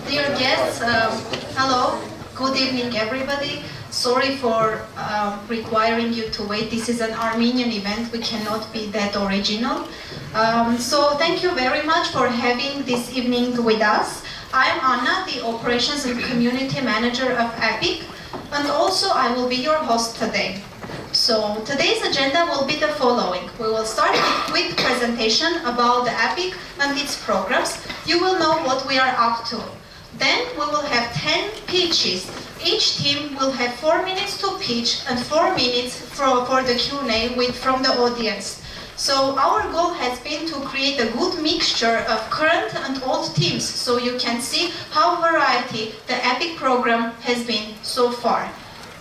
Dear guests, hello, good evening everybody. Sorry for requiring you to wait. This is an Armenian event, we cannot be that original. So thank you very much for having this evening with us. I'm Anna, the Operations and Community Manager of EPIC, and also I will be your host today. So today's agenda will be the following. We will start with a quick presentation about the EPIC and its programs. You will know what we are up to. Then we will have 10 pitches. Each team will have 4 minutes to pitch and 4 minutes for the Q&A from the audience. So our goal has been to create a good mixture of current and old teams, so you can see how variety the EPIC program has been so far.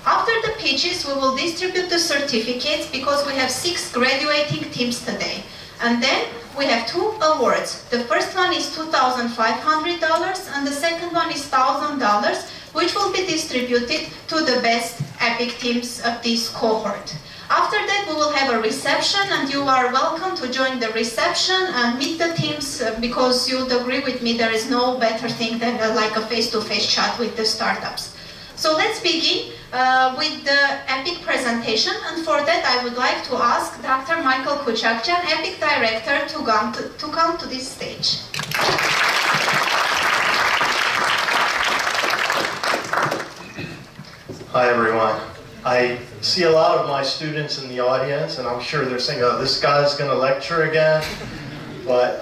After the pitches, we will distribute the certificates because we have 6 graduating teams today. And then we have 2 awards. The first one is $2,500 and the second one is $1,000, which will be distributed to the best EPIC teams of this cohort. After that, we will have a reception, and you are welcome to join the reception and meet the teams because you'd agree with me, there is no better thing than like a face-to-face chat with the startups. So let's begin with the EPIC presentation, and for that I would like to ask Dr. Michael Kuchakjan, EPIC Director, to come to this stage. Hi everyone. I see a lot of my students in the audience, and I'm sure they're saying, oh, this guy's going to lecture again. But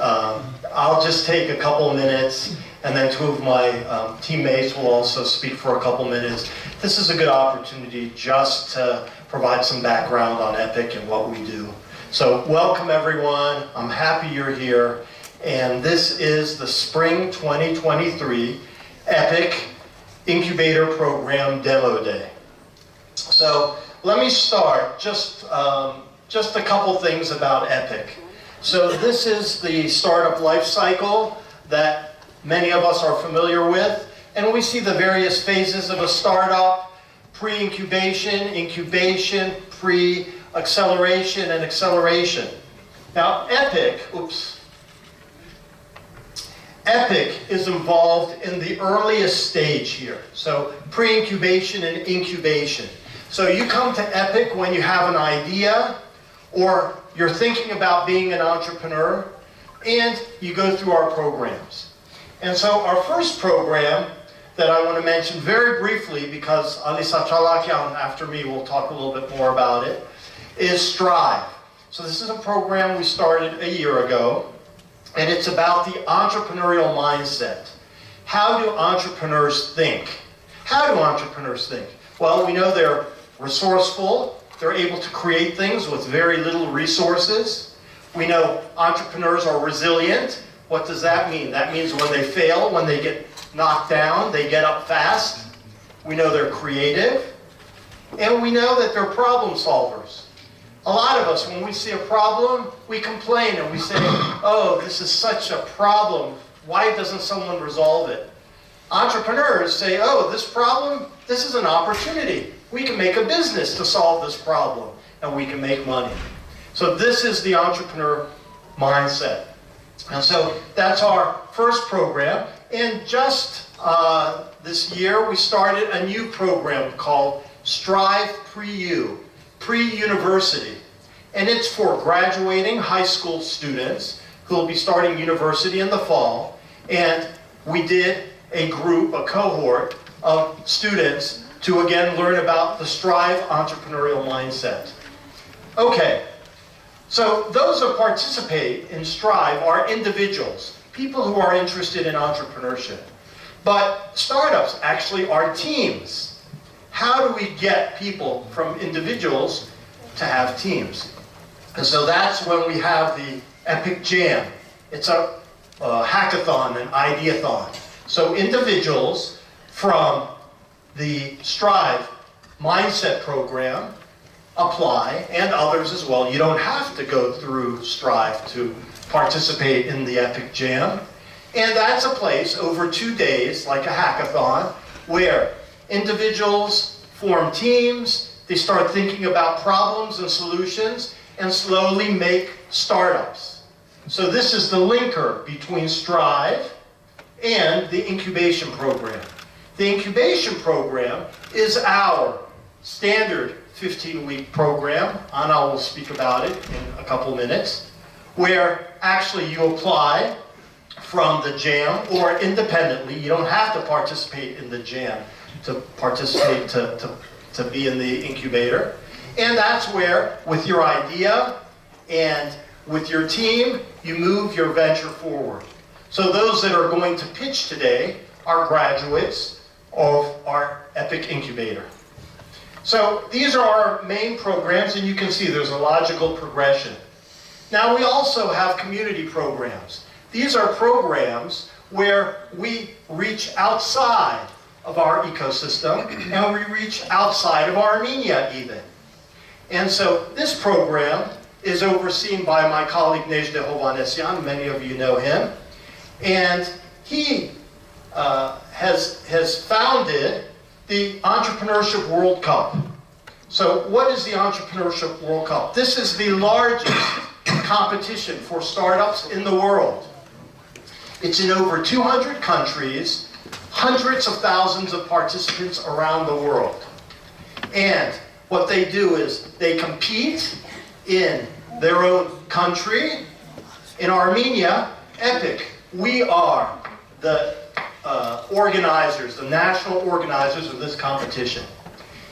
I'll just take a couple minutes, and then 2 of my teammates will also speak for a couple minutes. This is a good opportunity just to provide some background on EPIC and what we do. So welcome everyone. I'm happy you're here. And this is the Spring 2023 EPIC Incubator Program Demo Day. So let me start just a couple things about EPIC. So this is the startup life cycle that many of us are familiar with, and we see the various phases of a startup: pre-incubation, incubation, pre-acceleration, and acceleration. Now EPIC is involved in the earliest stage here, so pre-incubation and incubation. So you come to EPIC when you have an idea, or you're thinking about being an entrepreneur, and you go through our programs. And so our first program that I want to mention very briefly, because Alisa Chalakian after me will talk a little bit more about it, is Strife. So this is a program we started a year ago, and it's about the entrepreneurial mindset. How do entrepreneurs think? How do entrepreneurs think? Well, we know they're resourceful. They're able to create things with very little resources. We know entrepreneurs are resilient. What does that mean? That means when they fail, when they get knocked down, they get up fast. We know they're creative. And we know that they're problem solvers. A lot of us, when we see a problem, we complain and we say, oh, this is such a problem. Why doesn't someone resolve it? Entrepreneurs say, oh, this problem, this is an opportunity. We can make a business to solve this problem, and we can make money. So this is the entrepreneur mindset. And so that's our first program. And just this year, we started a new program called Strive Pre-U, Pre-University. And it's for graduating high school students who will be starting university in the fall. And we did a cohort of students to again learn about the Strive entrepreneurial mindset. Okay, so those that participate in Strive are individuals, people who are interested in entrepreneurship. But startups actually are teams. How do we get people from individuals to have teams? And so that's when we have the Epic Jam. It's a hackathon, an ideathon. So individuals from the Strive Mindset Program apply, and others as well. You don't have to go through Strive to participate in the Epic Jam. And that's a place over 2 days, like a hackathon, where individuals form teams, they start thinking about problems and solutions, and slowly make startups. So this is the linker between Strive and the Incubation Program. The Incubation Program is our standard 15-week program. Anna will speak about it in a couple minutes, where actually you apply from the jam or independently. You don't have to participate in the jam to participate to be in the incubator. And that's where, with your idea and with your team, you move your venture forward. So those that are going to pitch today are graduates of our Epic Incubator. So these are our main programs, and you can see there's a logical progression. Now we also have community programs. These are programs where we reach outside of our ecosystem, and we reach outside of Armenia even. And so this program is overseen by my colleague Nejde Hovanesyan. Many of you know him. And he has founded the Entrepreneurship World Cup. So what is the Entrepreneurship World Cup? This is the largest competition for startups in the world. It's in over 200 countries, hundreds of thousands of participants around the world. And what they do is they compete in their own country. In Armenia, Epic, we are the organizers, the national organizers of this competition.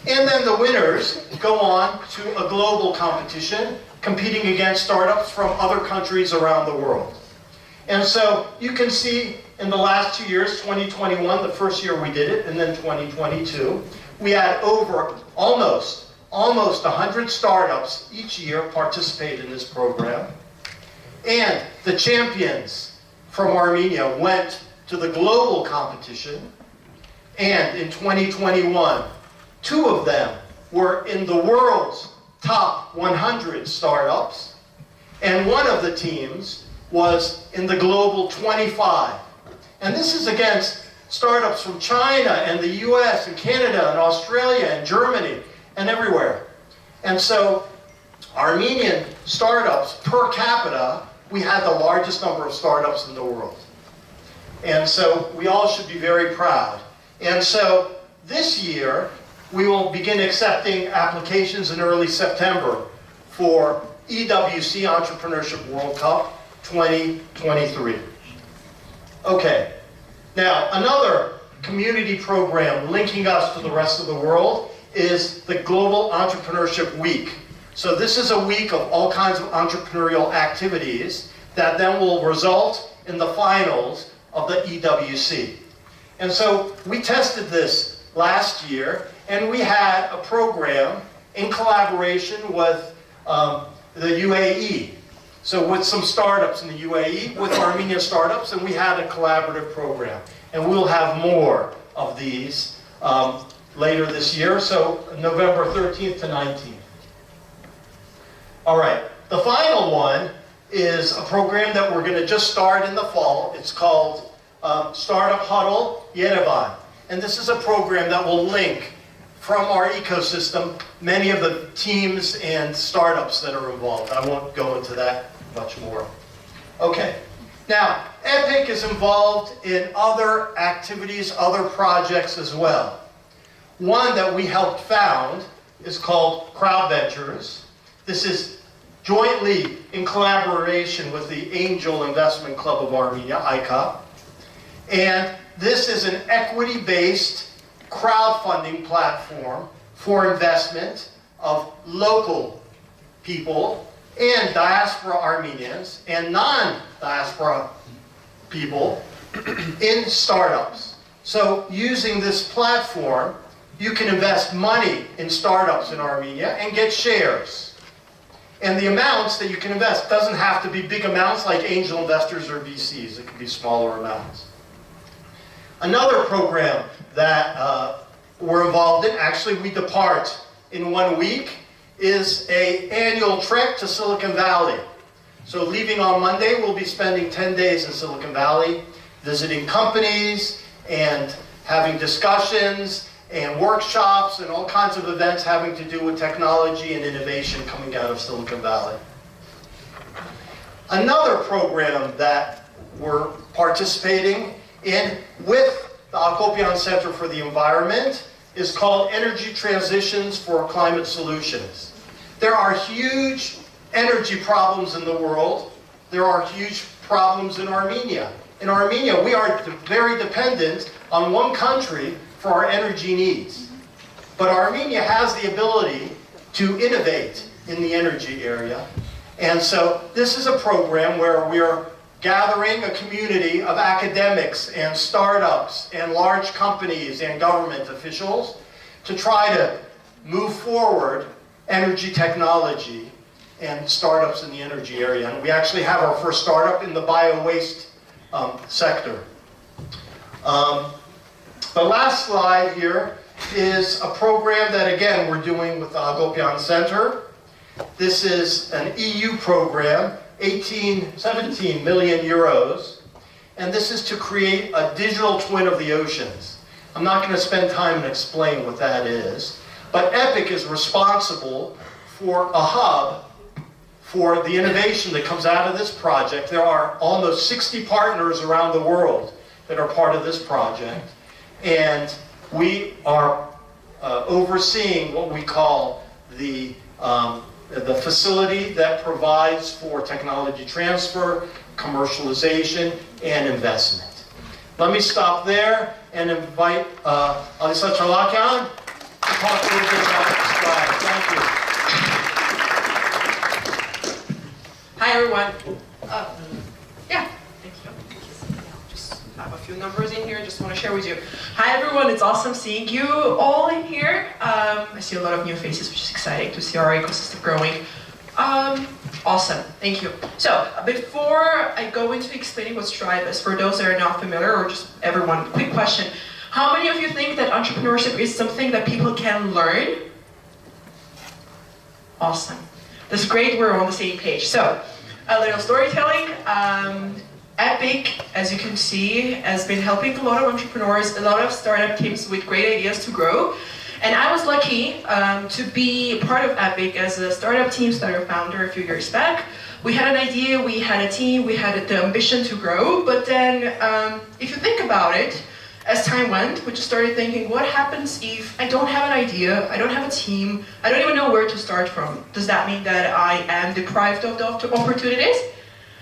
And then the winners go on to a global competition, competing against startups from other countries around the world. And so you can see in the last 2 years, 2021, the first year we did it, and then 2022, we had over almost 100 startups each year participate in this program. And the champions from Armenia went to the global competition, and in 2021, 2 of them were in the world's top 100 startups, and one of the teams was in the global 25. And this is against startups from China and the US and Canada and Australia and Germany and everywhere. And so Armenian startups per capita, we had the largest number of startups in the world. And so we all should be very proud. And so this year, we will begin accepting applications in early September for EWC Entrepreneurship World Cup 2023. Okay, now another community program linking us to the rest of the world is the Global Entrepreneurship Week. So this is a week of all kinds of entrepreneurial activities that then will result in the finals of the EWC. And so we tested this last year, and we had a program in collaboration with the UAE. So with some startups in the UAE, with Armenian startups, and we had a collaborative program. And we'll have more of these later this year, so November 13th to 19th. All right, the final one is a program that we're going to just start in the fall. It's called Startup Huddle Yerevan. And this is a program that will link from our ecosystem many of the teams and startups that are involved. I won't go into that much more. Okay, now Epic is involved in other activities, other projects as well. One that we helped found is called Crowd Ventures. This is jointly in collaboration with the Angel Investment Club of Armenia, ICA. And this is an equity-based crowdfunding platform for investment of local people and diaspora Armenians and non-diaspora people in startups. So using this platform, you can invest money in startups in Armenia and get shares. And the amounts that you can invest doesn't have to be big amounts like angel investors or VCs. It can be smaller amounts. Another program that we're involved in, actually we depart in 1 week, is an annual trek to Silicon Valley. So leaving on Monday, we'll be spending 10 days in Silicon Valley, visiting companies and having discussions and workshops and all kinds of events having to do with technology and innovation coming out of Silicon Valley. Another program that we're participating in with the Housekeeping Center for the Environment is called Energy Transitions for Climate Solutions. There are huge energy problems in the world. There are huge problems in Armenia. In Armenia, we are very dependent on one country for our energy needs. But Armenia has the ability to innovate in the energy area. And so this is a program where we are gathering a community of academics and startups and large companies and government officials to try to move forward energy technology and startups in the energy area. And we actually have our first startup in the bio-waste sector. The last slide here is a program that, again, we're doing with the Housekeeping Center. This is an EU program, 17 million euros, and this is to create a digital twin of the oceans. I'm not going to spend time and explain what that is, but EPIC is responsible for a hub for the innovation that comes out of this project. There are almost 60 partners around the world that are part of this project. And we are overseeing what we call the facility that provides for technology transfer, commercialization, and investment. Let me stop there and invite Alisa Charlakyan to talk a little bit about Strife. Thank you. Hi everyone. Yeah, thank you. Just have a few numbers in here. Just want to share with you. Hi everyone. It's awesome seeing you all in here. I see a lot of new faces, which is exciting to see our ecosystem growing. Awesome. Thank you. So before I go into explaining what Strife is, for those that are not familiar, or just everyone, quick question: how many of you think that entrepreneurship is something that people can learn? Awesome. That's great, we're on the same page. So, a little storytelling. Epic, as you can see, has been helping a lot of entrepreneurs, a lot of startup teams with great ideas to grow. And I was lucky to be part of Epic as a startup team starter founder a few years back. We had an idea, we had a team, we had the ambition to grow, but then if you think about it, as time went, we just started thinking, what happens if I don't have an idea, I don't have a team, I don't even know where to start from? Does that mean that I am deprived of the opportunities?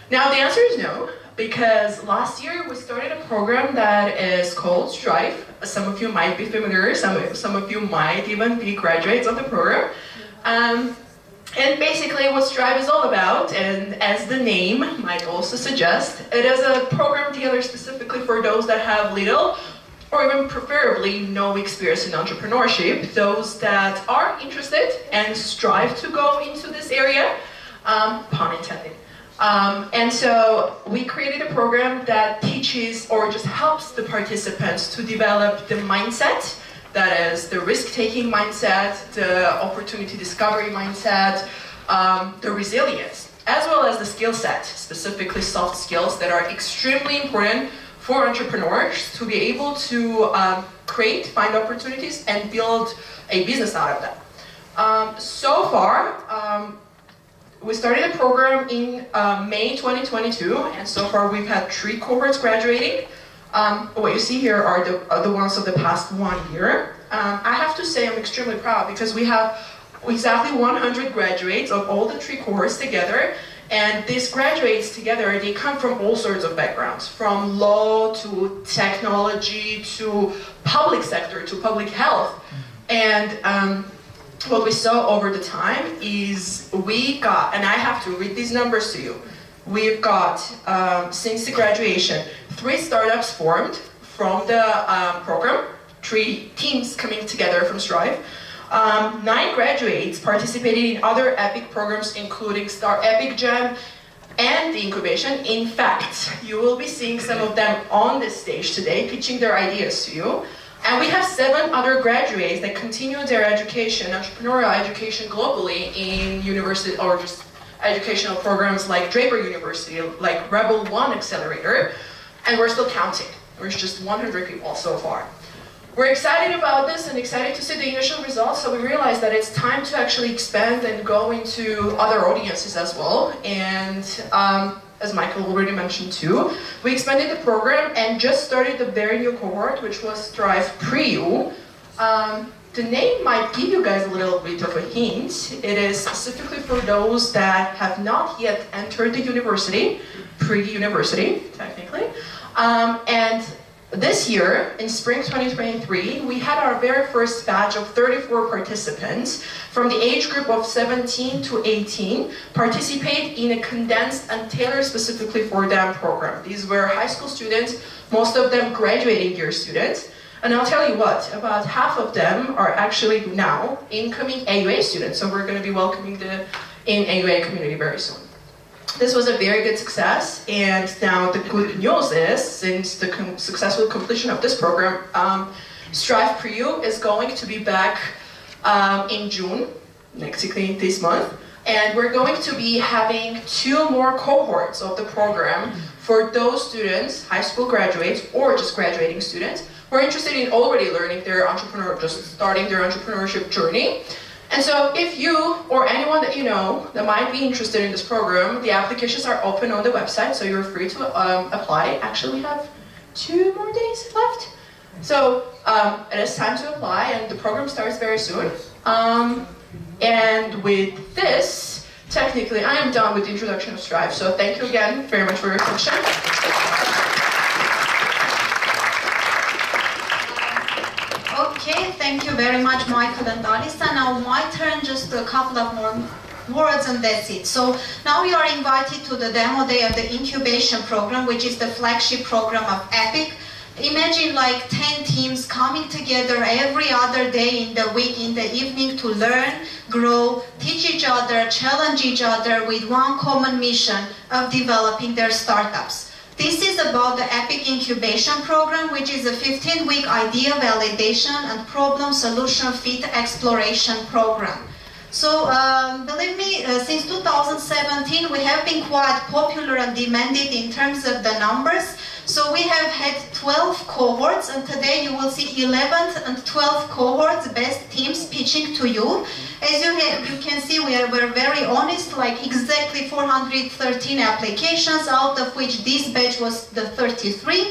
Now the answer is no, because last year we started a program that is called Strife. Some of you might be familiar, some of you might even be graduates of the program. And basically what Strife is all about, and as the name might also suggest, it is a program tailored specifically for those that have little or even preferably no experience in entrepreneurship, those that are interested and strive to go into this area, pun intended. And so we created a program that teaches or just helps the participants to develop the mindset, that is the risk-taking mindset, the opportunity discovery mindset, the resilience, as well as the skill set, specifically soft skills that are extremely important for entrepreneurs to be able to create, find opportunities, and build a business out of them. So far, we started a program in May 2022, and so far we've had 3 cohorts graduating. What you see here are the ones of the past 1 year. I have to say I'm extremely proud because we have exactly 100 graduates of all the 3 cohorts together. And these graduates together, they come from all sorts of backgrounds, from law to technology to public sector to public health. And what we saw over the time is we got, and I have to read these numbers to you, we've got, since the graduation, 3 startups formed from the program, 3 teams coming together from Strife, 9 graduates participated in other EPIC programs, including Star Epic Jam and the Incubation. In fact, you will be seeing some of them on this stage today, pitching their ideas to you. And we have 7 other graduates that continue their education, entrepreneurial education globally in university or just educational programs like Draper University, like Rebel One Accelerator, and we're still counting. There's just 100 people so far. We're excited about this and excited to see the initial results, so we realized that it's time to actually expand and go into other audiences as well. And as Michael already mentioned too, we expanded the program and just started a very new cohort, which was Strife Pre-U. The name might give you guys a little bit of a hint. It is specifically for those that have not yet entered the university, pre-university, technically. And this year, in spring 2023, we had our very first batch of 34 participants from the age group of 17 to 18 participate in a condensed and tailored specifically for them program. These were high school students, most of them graduating year students. And I'll tell you what, about half of them are actually now incoming AUA students. So we're going to be welcoming the AUA community very soon. This was a very good success, and now the good news is, since the successful completion of this program, Strife Pre-U is going to be back in June, basically this month, and we're going to be having 2 more cohorts of the program for those students, high school graduates or just graduating students, who are interested in already learning their just starting their entrepreneurship journey. And so if you or anyone that you know that might be interested in this program, the applications are open on the website, so you're free to apply. Actually, we have 2 more days left. So it is time to apply, and the program starts very soon. And with this, technically, I am done with the introduction of Strife. So thank you again very much for your attention. Okay, thank you very much, Michael and Alisa. Now my turn, just a couple of more words and that's it. So now you are invited to the demo day of the Incubation Program, which is the flagship program of EPIC. Imagine like 10 teams coming together every other day in the week, in the evening, to learn, grow, teach each other, challenge each other with one common mission of developing their startups. This is about the EPIC Incubation Program, which is a 15-week idea validation and problem solution fit exploration program. So believe me, since 2017 we have been quite popular and demanded in terms of the numbers. So we have had 12 cohorts, and today you will see 11th and 12th cohorts, best teams pitching to you. As you can see, we're very honest, like exactly 413 applications, out of which this batch was the 33.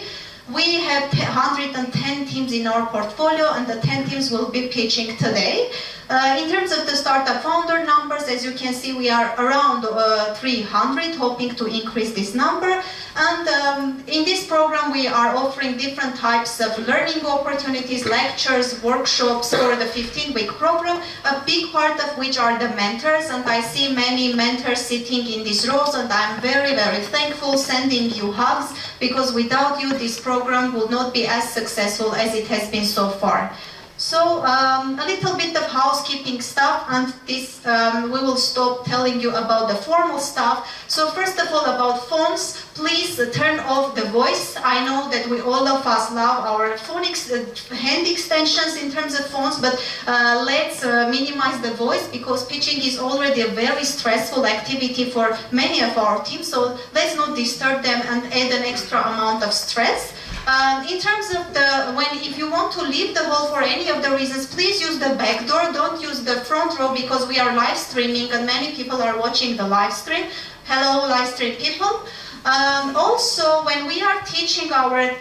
We have 110 teams in our portfolio, and the 10 teams will be pitching today. In terms of the startup founder numbers, as you can see, we are around 300, hoping to increase this number. And in this program, we are offering different types of learning opportunities, lectures, workshops for the 15-week program, a big part of which are the mentors. And I see many mentors sitting in these rows, and I'm very, very thankful, sending you hugs, because without you, this program would not be as successful as it has been so far. So a little bit of housekeeping stuff, and this we will stop telling you about the formal stuff. So first of all, about phones, please turn off the voice. I know that all of us love our phone hand extensions in terms of phones, but let's minimize the voice, because pitching is already a very stressful activity for many of our teams. So let's not disturb them and add an extra amount of stress. In terms of if you want to leave the hall for any of the reasons, please use the back door. Don't use the front row, because we are live streaming and many people are watching the live stream. Hello, live stream people. Also, when we are teaching our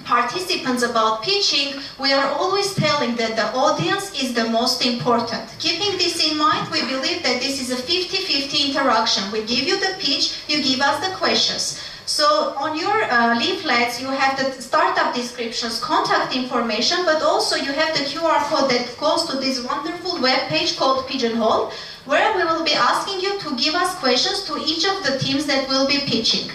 participants about pitching, we are always telling that the audience is the most important. Keeping this in mind, we believe that this is a 50-50 interaction. We give you the pitch, you give us the questions. So on your leaflets, you have the startup descriptions, contact information, but also you have the QR code that goes to this wonderful web page called Pigeonhole, where we will be asking you to give us questions to each of the teams that will be pitching.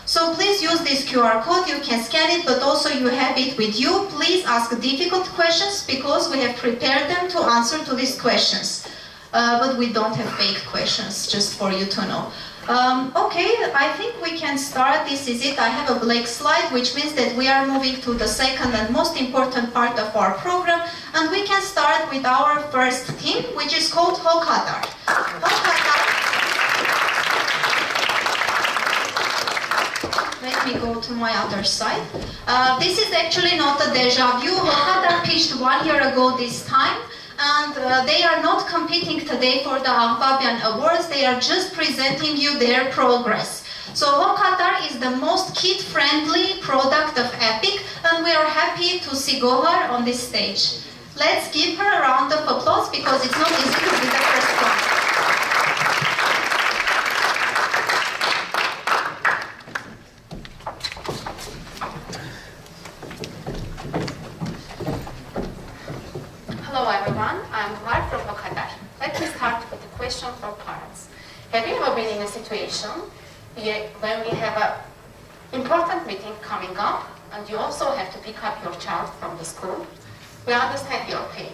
So please use this QR code, you can scan it, but also you have it with you. Please ask difficult questions because we have prepared them to answer to these questions. But we don't have fake questions, just for you to know. Okay, I think we can start. This is it. I have a blank slide, which means that we are moving to the second and most important part of our program. And we can start with our first team, which is called Socatar. Let me go to my other side. This is actually not a deja vu. Socatar pitched 1 year ago this time. And they are not competing today for the Ampabian Awards, they are just presenting you their progress. So Socatar is the most kid-friendly product of Epic, and we are happy to see Gohar on this stage. Let's give her a round of applause because it's not easy to be the first one. Hello everyone, I'm Gohar from Socatar. Let me start with a question for parents. Have you ever been in a situation when we have an important meeting coming up and you also have to pick up your child from the school? We understand your pain.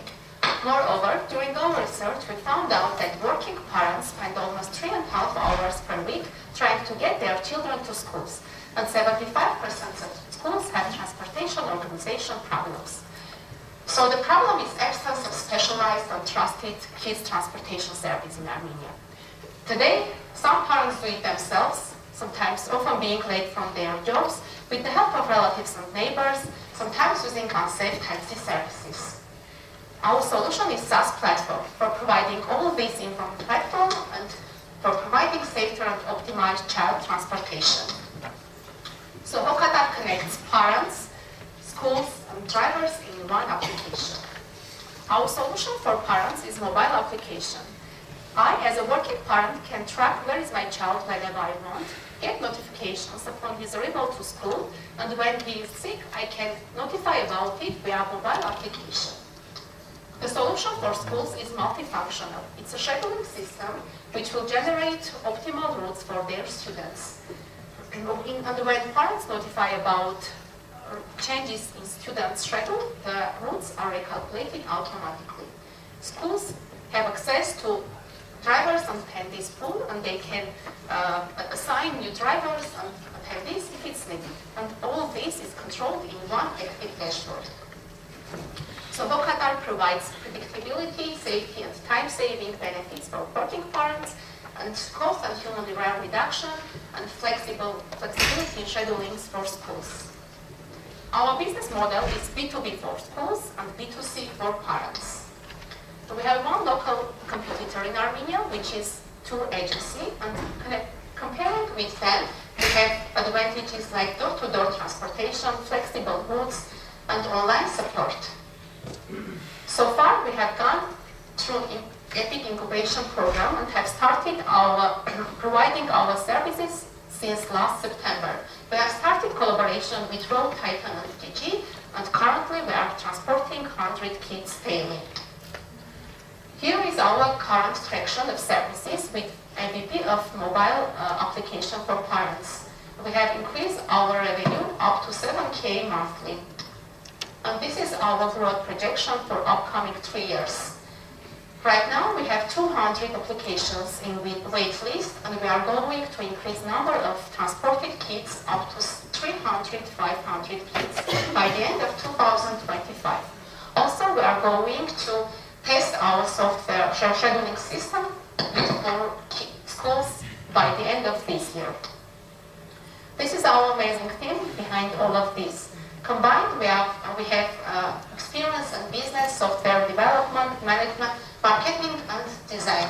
Moreover, during our research we found out that working parents spend almost 3.5 hours per week trying to get their children to schools, and 75% of schools have transportation organization problems. So the problem is absence of specialized and trusted kids transportation service in Armenia. Today, some parents do it themselves, sometimes often being late from their jobs, with the help of relatives and neighbors, sometimes using unsafe taxi services. Our solution is SaaS platform for providing all of this in one platform and for providing safer and optimized child transportation. So Socatar connects parents, schools, and drivers in one application. Our solution for parents is mobile application. I, as a working parent, can track where is my child whenever I want, get notifications upon his arrival to school, and when he is sick, I can notify about it via mobile application. The solution for schools is multifunctional. It's a scheduling system which will generate optimal routes for their students. And when parents notify about changes in students' schedule, the routes are recalculated automatically. Schools have access to drivers and attendees pool, and they can assign new drivers and attendees if it's needed. And all of this is controlled in one Epic dashboard. So Socatar provides predictability, safety, and time-saving benefits for working parents, and cost and human error reduction, and flexibility in schedulings for schools. Our business model is B2B for schools and B2C for parents. So we have one local competitor in Armenia, which is Tour Agency, and comparing with them, we have advantages like door-to-door transportation, flexible routes, and online support. So far, we have gone through Epic Incubation Program and have started providing our services since last September. We have started collaboration with Road Titan and DG, and currently we are transporting 100 kids daily. Here is our current traction of services with MVP of mobile application for parents. We have increased our revenue up to 7K monthly. And this is our growth projection for upcoming 3 years. Right now we have 200 applications in wait list, and we are going to increase number of transported kids up to 300, 500 kids by the end of 2025. Also, we are going to test our software scheduling system with 4 schools by the end of this year. This is our amazing team behind all of this. Combined, we have experience in business, software development, management, marketing, and design.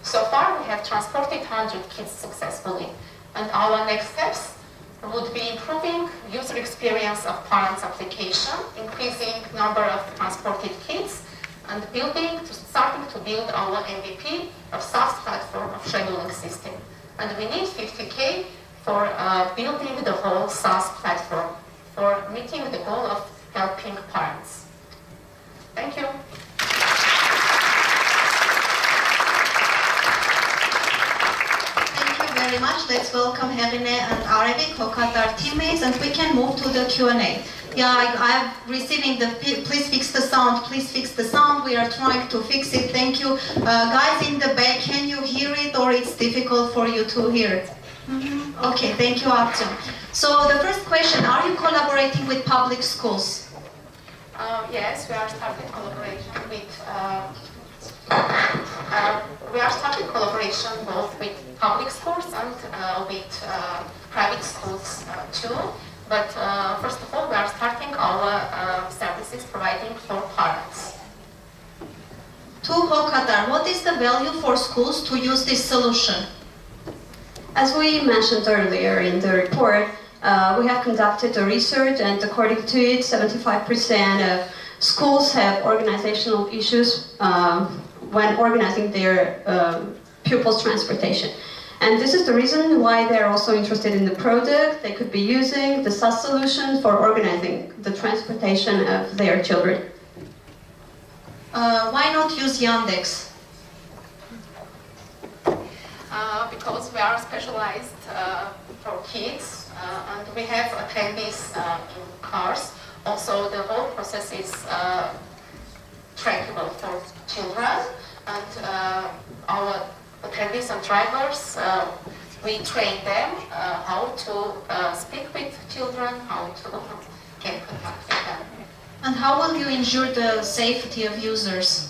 So far, we have transported 100 kids successfully, and our next steps would be improving user experience of parents' application, increasing number of transported kids, and starting to build our MVP of SaaS platform of scheduling system. And we need 50K for building the whole SaaS platform, for meeting the goal of helping parents. Thank you. Thank you very much. Let's welcome Helene and Arabic, Socatar teammates, and we can move to the Q&A. Yeah, I'm receiving the, please fix the sound, please fix the sound. We are trying to fix it. Thank you. Guys in the back, can you hear it or it's difficult for you to hear it? Okay, thank you, Artyom. So the first question, are you collaborating with public schools? Yes, we are starting collaboration both with public schools and with private schools too. But first of all, we are starting our services providing for parents. To Socatar, what is the value for schools to use this solution? As we mentioned earlier in the report, we have conducted a research, and according to it, 75% of schools have organizational issues when organizing their pupils' transportation. And this is the reason why they're also interested in the product. They could be using the SaaS solution for organizing the transportation of their children. Why not use Yandex? Because we are specialized for kids and we have attendees in cars. Also, the whole process is trackable for children, and our attendees and drivers, we train them how to speak with children, how to get contact with them. And how will you ensure the safety of users?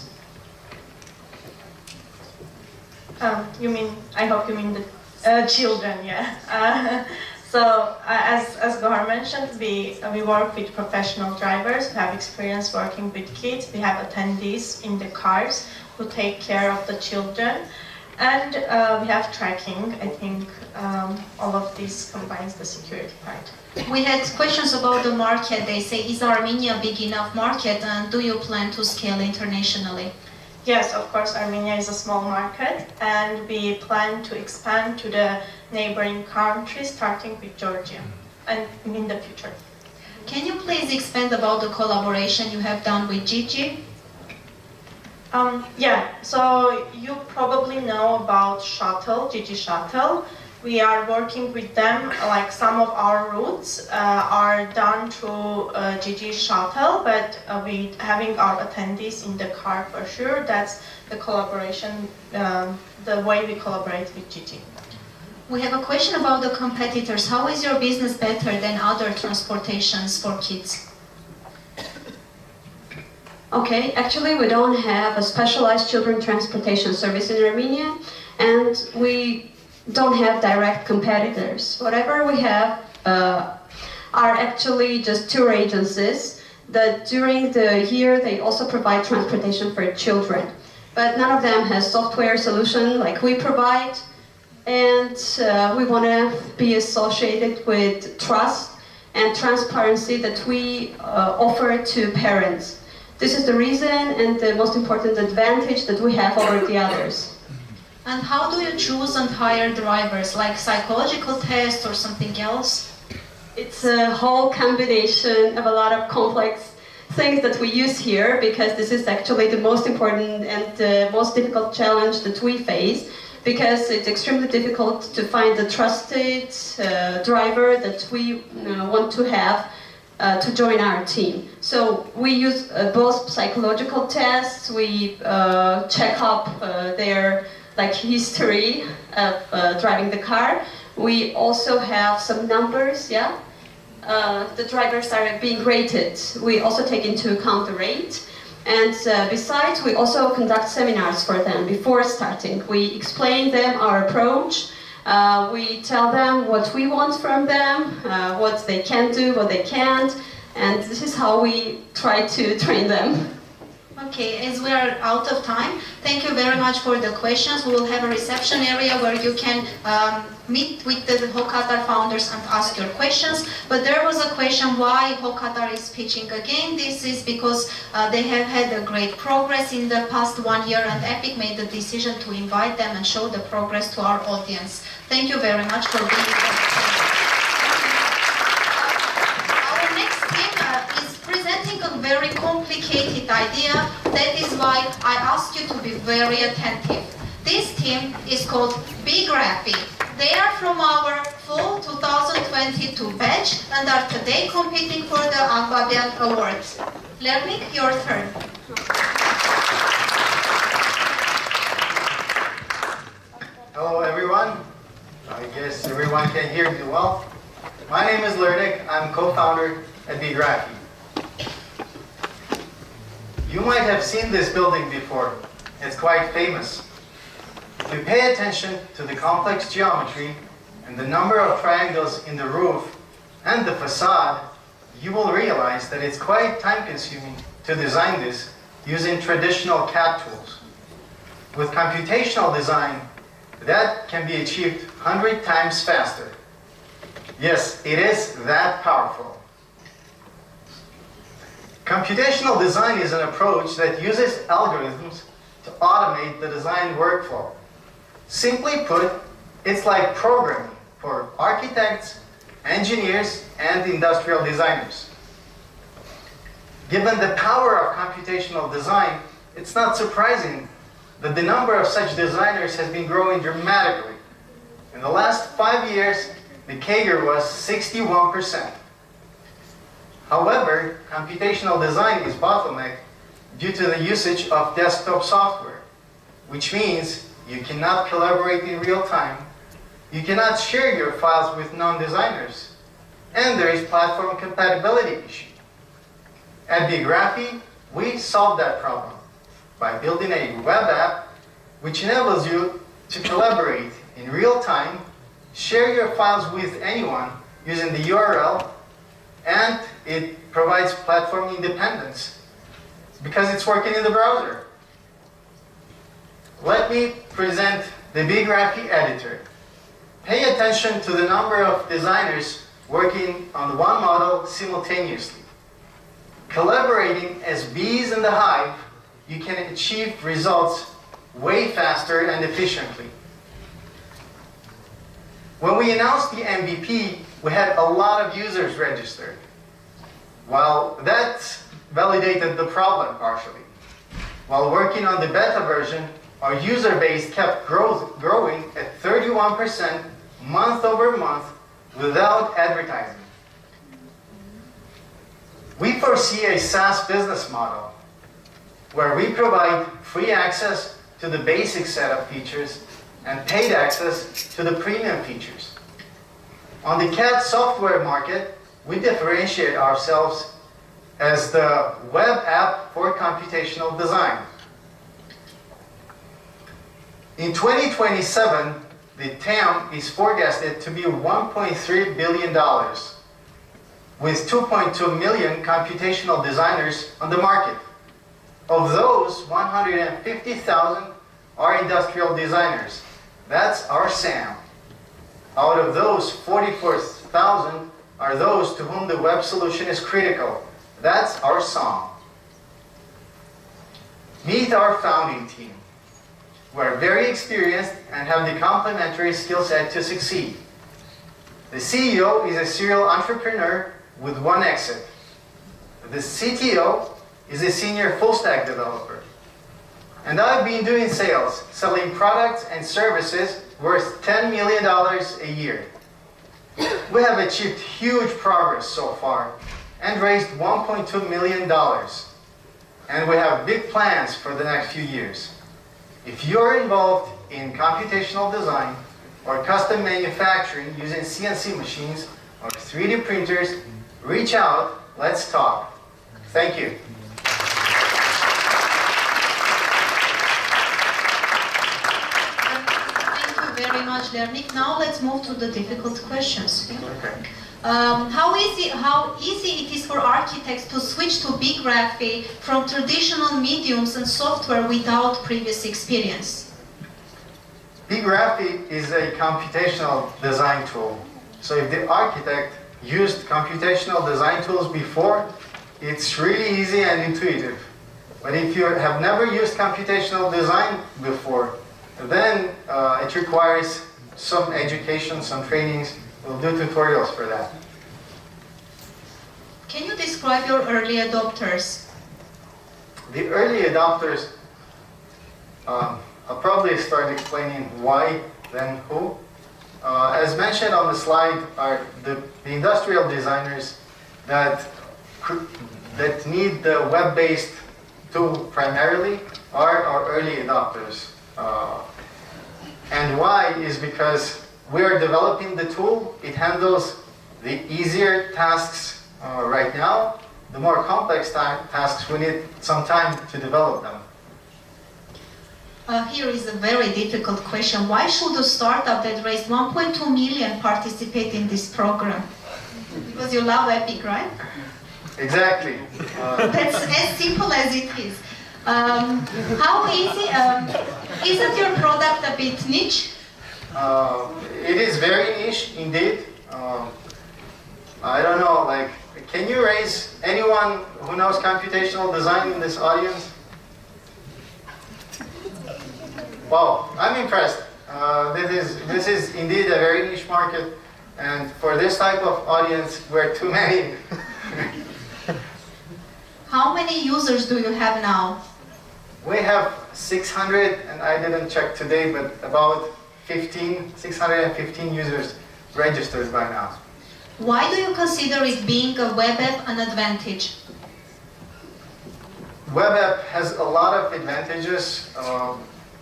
I hope you mean the children, yeah. So as Gohar mentioned, we work with professional drivers who have experience working with kids. We have attendees in the cars who take care of the children. And we have tracking. I think all of this combines the security part. We had questions about the market. They say, is Armenia a big enough market, and do you plan to scale internationally? Yes, of course, Armenia is a small market, and we plan to expand to the neighboring countries, starting with Georgia, and in the future. Can you please expand about the collaboration you have done with Gigi? Yeah, so you probably know about Shuttle, Gigi Shuttle. We are working with them, like some of our routes are done through Gigi Shuttle, but we having our attendees in the car for sure. That's the collaboration, the way we collaborate with Gigi. We have a question about the competitors. How is your business better than other transportations for kids? Okay, actually we don't have a specialized children transportation service in Armenia, and we don't have direct competitors. Whatever we have are actually just tour agencies that during the year they also provide transportation for children. But none of them has software solution like we provide, and we want to be associated with trust and transparency that we offer to parents. This is the reason and the most important advantage that we have over the others. And how do you choose and hire drivers, like psychological tests or something else? It's a whole combination of a lot of complex things that we use here, because this is actually the most important and the most difficult challenge that we face, because it's extremely difficult to find a trusted driver that we want to have to join our team. So we use both psychological tests, we check up their history of driving the car. We also have some numbers, yeah? The drivers are being rated. We also take into account the rate. And besides, we also conduct seminars for them before starting. We explain them our approach. We tell them what we want from them, what they can do, what they can't. And this is how we try to train them. Okay, as we are out of time, thank you very much for the questions. We will have a reception area where you can meet with the Socatar founders and ask your questions. But there was a question why Socatar is pitching again. This is because they have had a great progress in the past 1 year, and Epic made the decision to invite them and show the progress to our audience. Thank you very much for being here. Our next team is presenting a very complicated idea. That is why I ask you to be very attentive. This team is called Bigraphy. They are from our fall 2022 batch and are today competing for the AdMob Awards. Lernik, your turn. Hello everyone. I guess everyone can hear me well. My name is Lernik. I'm co-founder at Bigraphy. You might have seen this building before. It's quite famous. If you pay attention to the complex geometry and the number of triangles in the roof and the facade, you will realize that it's quite time-consuming to design this using traditional CAD tools. With computational design, that can be achieved 100 times faster. Yes, it is that powerful. Computational design is an approach that uses algorithms to automate the design workflow. Simply put, it's like programming for architects, engineers, and industrial designers. Given the power of computational design, it's not surprising that the number of such designers has been growing dramatically. In the last 5 years, the CAGR was 61%. However, computational design is bottlenecked due to the usage of desktop software, which means you cannot collaborate in real time, you cannot share your files with non-designers, and there is platform compatibility issue. At Bigraphy, we solved that problem by building a web app which enables you to collaborate in real time, share your files with anyone using the URL, and it provides platform independence because it's working in the browser. Let me present the Bigraphy editor. Pay attention to the number of designers working on one model simultaneously. Collaborating as bees in the hive, you can achieve results way faster and efficiently. When we announced the MVP, we had a lot of users registered. Well, that validated the problem partially. While working on the beta version, our user base kept growing at 31% month over month without advertising. We foresee a SaaS business model where we provide free access to the basic set of features and paid access to the premium features. On the CAD software market, we differentiate ourselves as the web app for computational design. In 2027, the TAM is forecasted to be $1.3 billion, with 2.2 million computational designers on the market. Of those, 150,000 are industrial designers. That's our SAM. Out of those, 44,000 are those to whom the web solution is critical. That's our SOM. Meet our founding team. We're very experienced and have the complementary skill set to succeed. The CEO is a serial entrepreneur with one exit. The CTO is a senior full-stack developer. And I've been doing sales, selling products and services worth $10 million a year. We have achieved huge progress so far and raised $1.2 million. And we have big plans for the next few years. If you're involved in computational design or custom manufacturing using CNC machines or 3D printers, reach out, let's talk. Thank you. Thank you very much, Lernik. Now let's move to the difficult questions. Okay. How easy it is for architects to switch to big graphic from traditional mediums and software without previous experience? Big graphic is a computational design tool. So if the architect used computational design tools before, it's really easy and intuitive. But if you have never used computational design before, then it requires some education, some trainings. We'll do tutorials for that. Can you describe your early adopters? The early adopters, I'll probably start explaining why, then who. As mentioned on the slide, are the industrial designers that need the web-based tool primarily are our early adopters. And why is because we are developing the tool. It handles the easier tasks right now. The more complex tasks, we need some time to develop them. Here is a very difficult question. Why should a startup that raised 1.2 million participate in this program? Because you love Epic, right? Exactly. That's as simple as it is. How easy? Isn't your product a bit niche? It is very niche indeed. I don't know, like, can you raise anyone who knows computational design in this audience? Wow, I'm impressed. This is indeed a very niche market, and for this type of audience, we're too many. How many users do you have now? We have 600, and I didn't check today, but about 615 users registered by now. Why do you consider it being a web app an advantage? Web app has a lot of advantages, a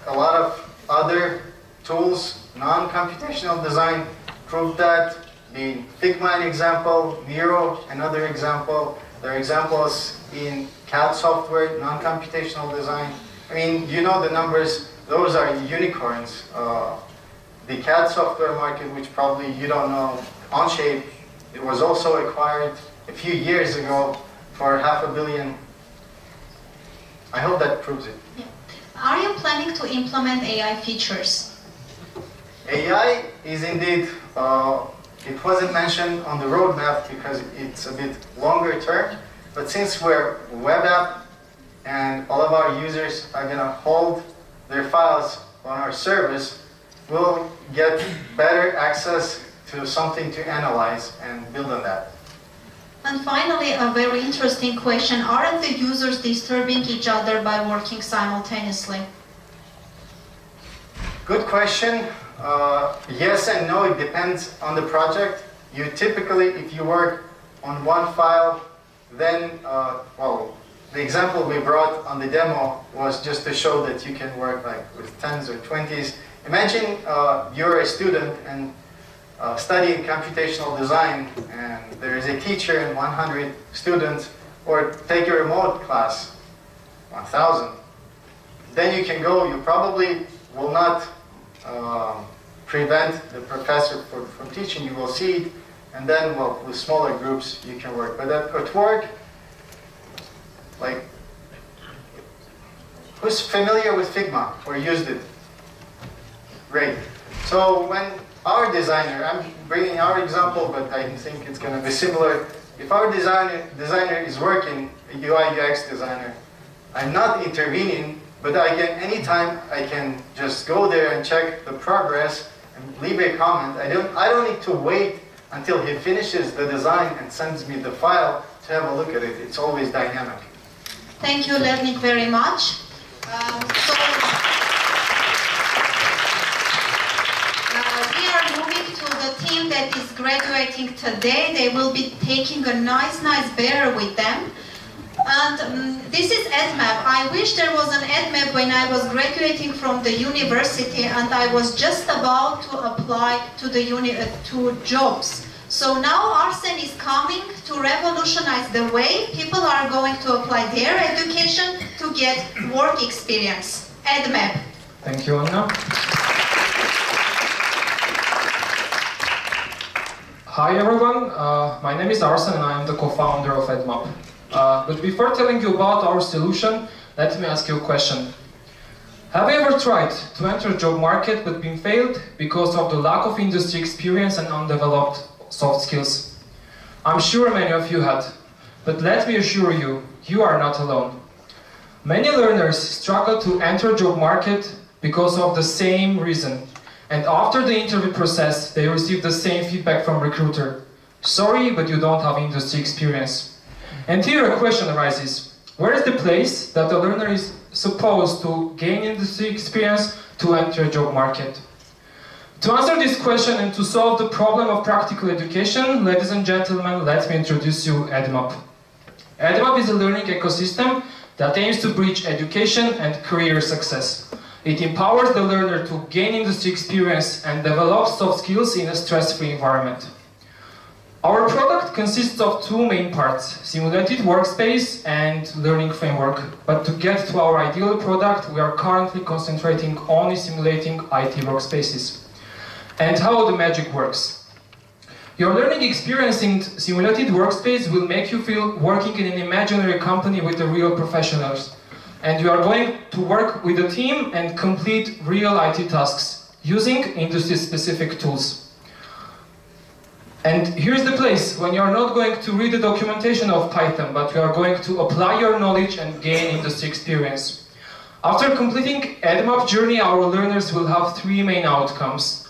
lot of other tools, non-computational design prove that. The Figma an example, Miro another example. There are examples in CAD software, non-computational design. I mean, you know the numbers, those are unicorns. The CAD software market, which probably you don't know, Onshape, it was also acquired a few years ago for $500 million. I hope that proves it. Yeah. Are you planning to implement AI features? AI is indeed, it wasn't mentioned on the roadmap because it's a bit longer term, but since we're web app and all of our users are going to hold their files on our service, we'll get better access to something to analyze and build on that. And finally, a very interesting question. Aren't the users disturbing each other by working simultaneously? Good question. Yes and no, it depends on the project. You typically, if you work on one file, then, well, the example we brought on the demo was just to show that you can work like with 10s or 20s. Imagine you're a student and studying computational design, and there is a teacher and 100 students, or take a remote class, 1,000. Then you can go, you probably will not prevent the professor from teaching, you will see it, and then, well, with smaller groups you can work. But at work, like, who's familiar with Figma or used it? Great. So when our designer, I'm bringing our example, but I think it's going to be similar. If our designer is working, a UI UX designer, I'm not intervening, but I can, anytime I can just go there and check the progress and leave a comment. I don't need to wait until he finishes the design and sends me the file to have a look at it. It's always dynamic. Thank you, Lernik, very much. We are moving to the team that is graduating today. They will be taking a nice banner with them. And this is AdMob. I wish there was an AdMob when I was graduating from the university and I was just about to apply to the to jobs. So now Arsen is coming to revolutionize the way people are going to apply their education to get work experience. AdMob. Thank you, Anna. Hi everyone, my name is Arsen and I am the co-founder of AdMob. But before telling you about our solution, let me ask you a question. Have you ever tried to enter a job market but been failed because of the lack of industry experience and undeveloped soft skills? I'm sure many of you had, but let me assure you, you are not alone. Many learners struggle to enter a job market because of the same reason. And after the interview process, they receive the same feedback from recruiter. Sorry, but you don't have industry experience. And here a question arises. Where is the place that the learner is supposed to gain industry experience to enter a job market? To answer this question and to solve the problem of practical education, ladies and gentlemen, let me introduce you AdMob. AdMob is a learning ecosystem that aims to bridge education and career success. It empowers the learner to gain industry experience and develop soft skills in a stress-free environment. Our product consists of two main parts, simulated workspace and learning framework. But to get to our ideal product, we are currently concentrating only simulating IT workspaces. And how the magic works. Your learning experience in simulated workspace will make you feel working in an imaginary company with the real professionals. And you are going to work with a team and complete real IT tasks using industry-specific tools. And here's the place when you are not going to read the documentation of Python, but you are going to apply your knowledge and gain industry experience. After completing AdMob journey, our learners will have three main outcomes: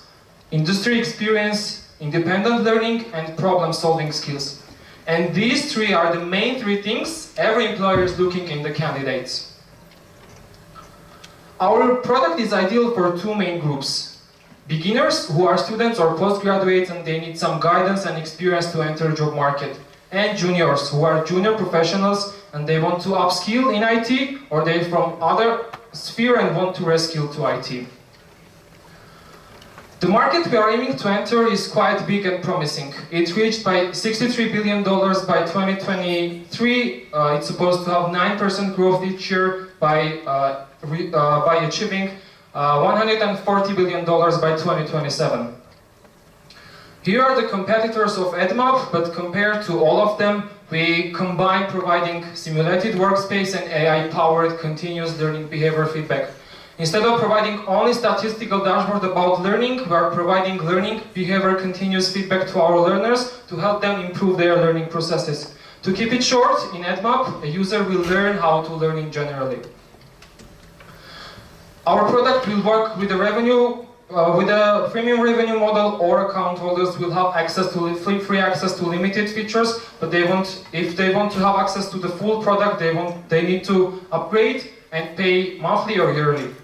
industry experience, independent learning, and problem-solving skills. And these three are the main three things every employer is looking in the candidates. Our product is ideal for two main groups. Beginners, who are students or postgraduates and they need some guidance and experience to enter the job market. And juniors, who are junior professionals and they want to upskill in IT, or they're from other sphere and want to reskill to IT. The market we are aiming to enter is quite big and promising. It reached by $63 billion by 2023. It's supposed to have 9% growth each year by achieving $140 billion by 2027. Here are the competitors of AdMob, but compared to all of them, we combine providing simulated workspace and AI-powered continuous learning behavior feedback. Instead of providing only statistical dashboard about learning, we are providing learning behavior continuous feedback to our learners to help them improve their learning processes. To keep it short, in AdMob, a user will learn how to learn in generally. Our product will work with with a premium revenue model, or account holders will have access to free access to limited features, but if they want to have access to the full product, they need to upgrade and pay monthly or yearly.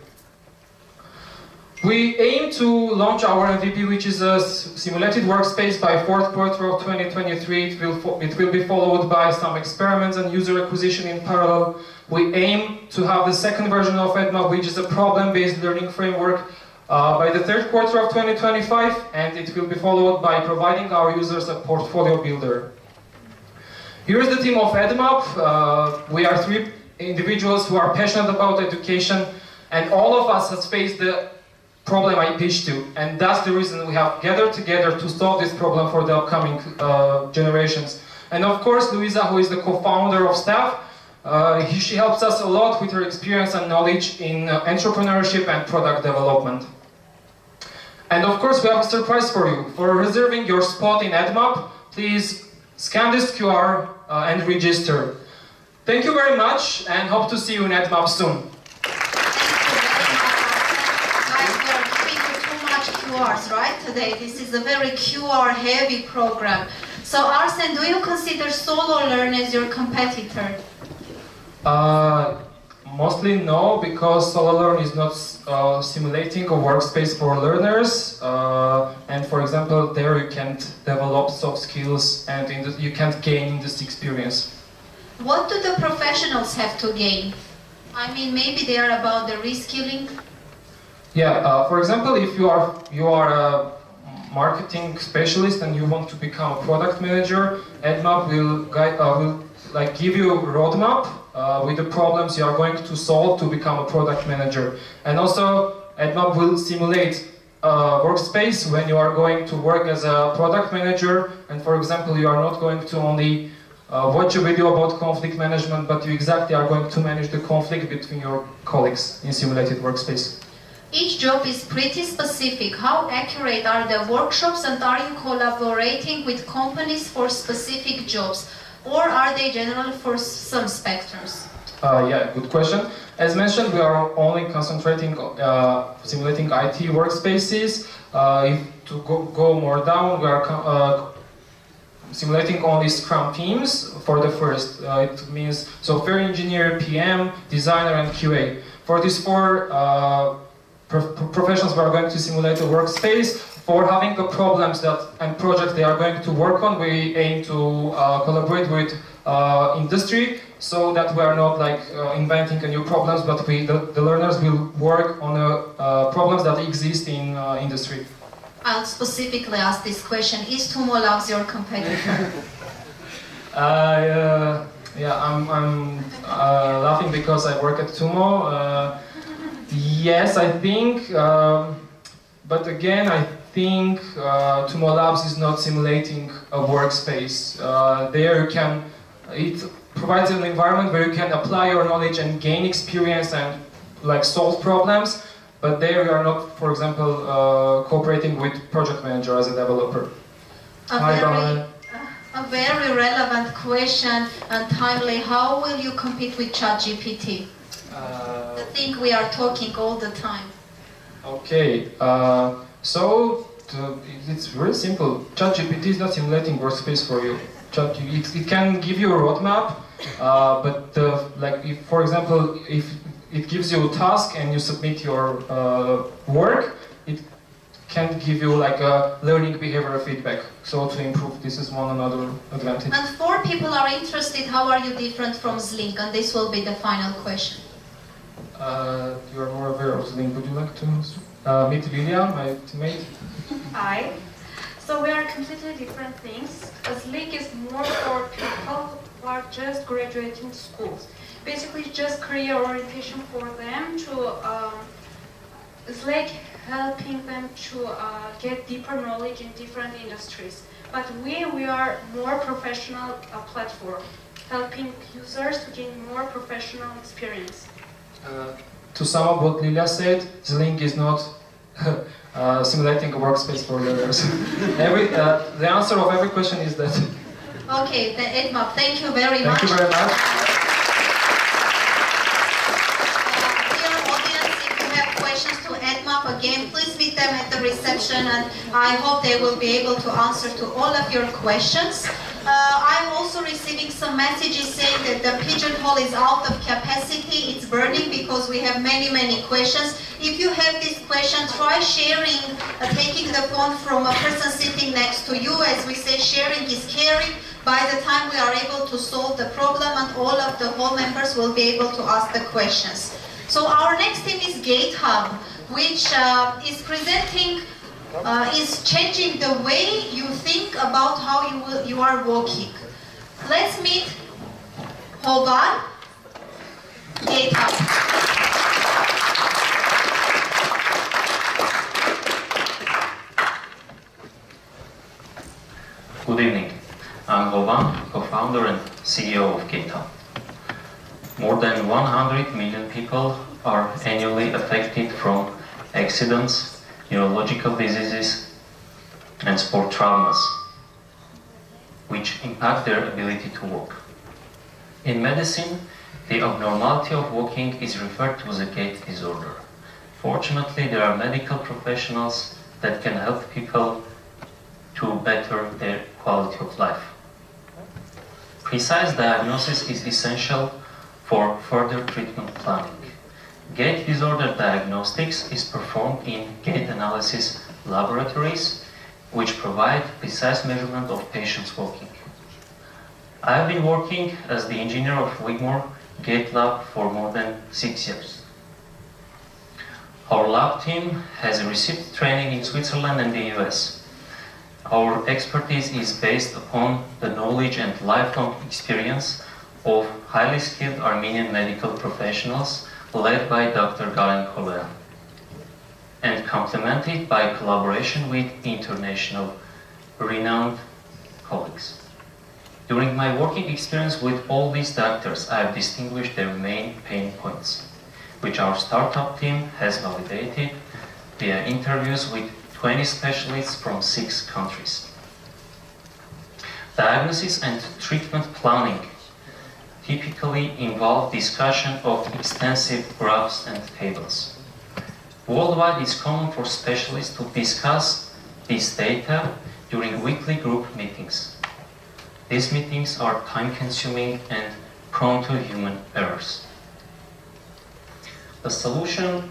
We aim to launch our MVP, which is a simulated workspace, by fourth quarter of 2023. It will be followed by some experiments and user acquisition in parallel. We aim to have the second version of AdMob, which is a problem-based learning framework, by the third quarter of 2025, and it will be followed by providing our users a portfolio builder. Here is the team of AdMob. We are three individuals who are passionate about education, and all of us has faced the problem I pitched to, and that's the reason we have gathered together to solve this problem for the upcoming generations. And of course, Luisa, who is the co-founder of Staff, she helps us a lot with her experience and knowledge in entrepreneurship and product development. And of course, we have a surprise for you. For reserving your spot in AdMob, please scan this QR and register. Thank you very much, and hope to see you in AdMob soon. QRs, right? Today, this is a very QR-heavy program. So, Arsen, do you consider solo learn as your competitor? Mostly no, because solo learn is not simulating a workspace for learners. And for example, there you can't develop soft skills and you can't gain this experience. What do the professionals have to gain? I mean, maybe they are about the reskilling. Yeah, for example, if you are a marketing specialist and you want to become a product manager, AdMob will give you a roadmap with the problems you are going to solve to become a product manager. And also, AdMob will simulate workspace when you are going to work as a product manager, and for example, you are not going to only watch a video about conflict management, but you exactly are going to manage the conflict between your colleagues in simulated workspace. Each job is pretty specific. How accurate are the workshops, and are you collaborating with companies for specific jobs, or are they general for some spectrums? Yeah, good question. As mentioned, we are only concentrating simulating IT workspaces. If to go more down, we are simulating only Scrum teams for the first. It means software engineer, PM, designer, and QA. For these four professions, we are going to simulate a workspace. For having the problems and projects they are going to work on, we aim to collaborate with industry, so that we are not like inventing a new problems, but the learners will work on problems that exist in industry. I'll specifically ask this question: is Tumo Labs your competitor? Yeah, I'm laughing because I work at Tumo. Yes, I think, but again, I think Tumo Labs is not simulating a workspace. There you can, it provides an environment where you can apply your knowledge and gain experience and like solve problems. But there you are not, for example, cooperating with project manager as a developer. A very relevant question and timely. How will you compete with ChatGPT? The thing we are talking all the time. Okay, it's very simple. ChatGPT is not simulating workspace for you. It can give you a roadmap, but like if, for example, if it gives you a task and you submit your work, it can give you like a learning behavior feedback. So to improve, this is one another advantage. And for people are interested, how are you different from Zlink? And this will be the final question. You are more aware of Zlink. Would you like to meet Lilia, my teammate? Hi. So we are completely different things. Zlink is more for people who are just graduating schools. Basically, just career orientation for them to, it's like helping them to get deeper knowledge in different industries. But we are more professional platform, helping users to gain more professional experience. To sum up what Lilia said, Zlink is not simulating a workspace for learners. The answer of every question is that. Okay, AdMob, thank you very much. Thank you very much. Dear audience, if you have questions to AdMob, again, please meet them at the reception, and I hope they will be able to answer to all of your questions. I'm also receiving some messages saying that the pigeonhole is out of capacity. It's burning because we have many questions. If you have this question, try sharing, taking the phone from a person sitting next to you. As we say, sharing is caring. By the time we are able to solve the problem, and all of the whole members will be able to ask the questions. So our next team is GitHub, which is presenting is changing the way you think about how you are working. Let's meet Hoban, GitHub. Good evening. I'm Hoban, co-founder and CEO of GitHub. More than 100 million people are annually affected from accidents, neurological diseases, and sport traumas, which impact their ability to work. In medicine, the abnormality of walking is referred to as a gait disorder. Fortunately, there are medical professionals that can help people to better their quality of life. Precise diagnosis is essential for further treatment planning. Gait disorder diagnostics is performed in gait analysis laboratories, which provide precise measurement of patients walking. I have been working as the engineer of Wigmore Gait Lab for more than 6 years. Our lab team has received training in Switzerland and the US. Our expertise is based upon the knowledge and lifelong experience of highly skilled Armenian medical professionals led by Dr. Galen Koloyan, and complemented by collaboration with international renowned colleagues. During my working experience with all these doctors, I have distinguished their main pain points, which our startup team has validated via interviews with 20 specialists from 6 countries. Diagnosis and treatment planning typically involve discussion of extensive graphs and tables. Worldwide, it's common for specialists to discuss this data during weekly group meetings. These meetings are time-consuming and prone to human errors. The solution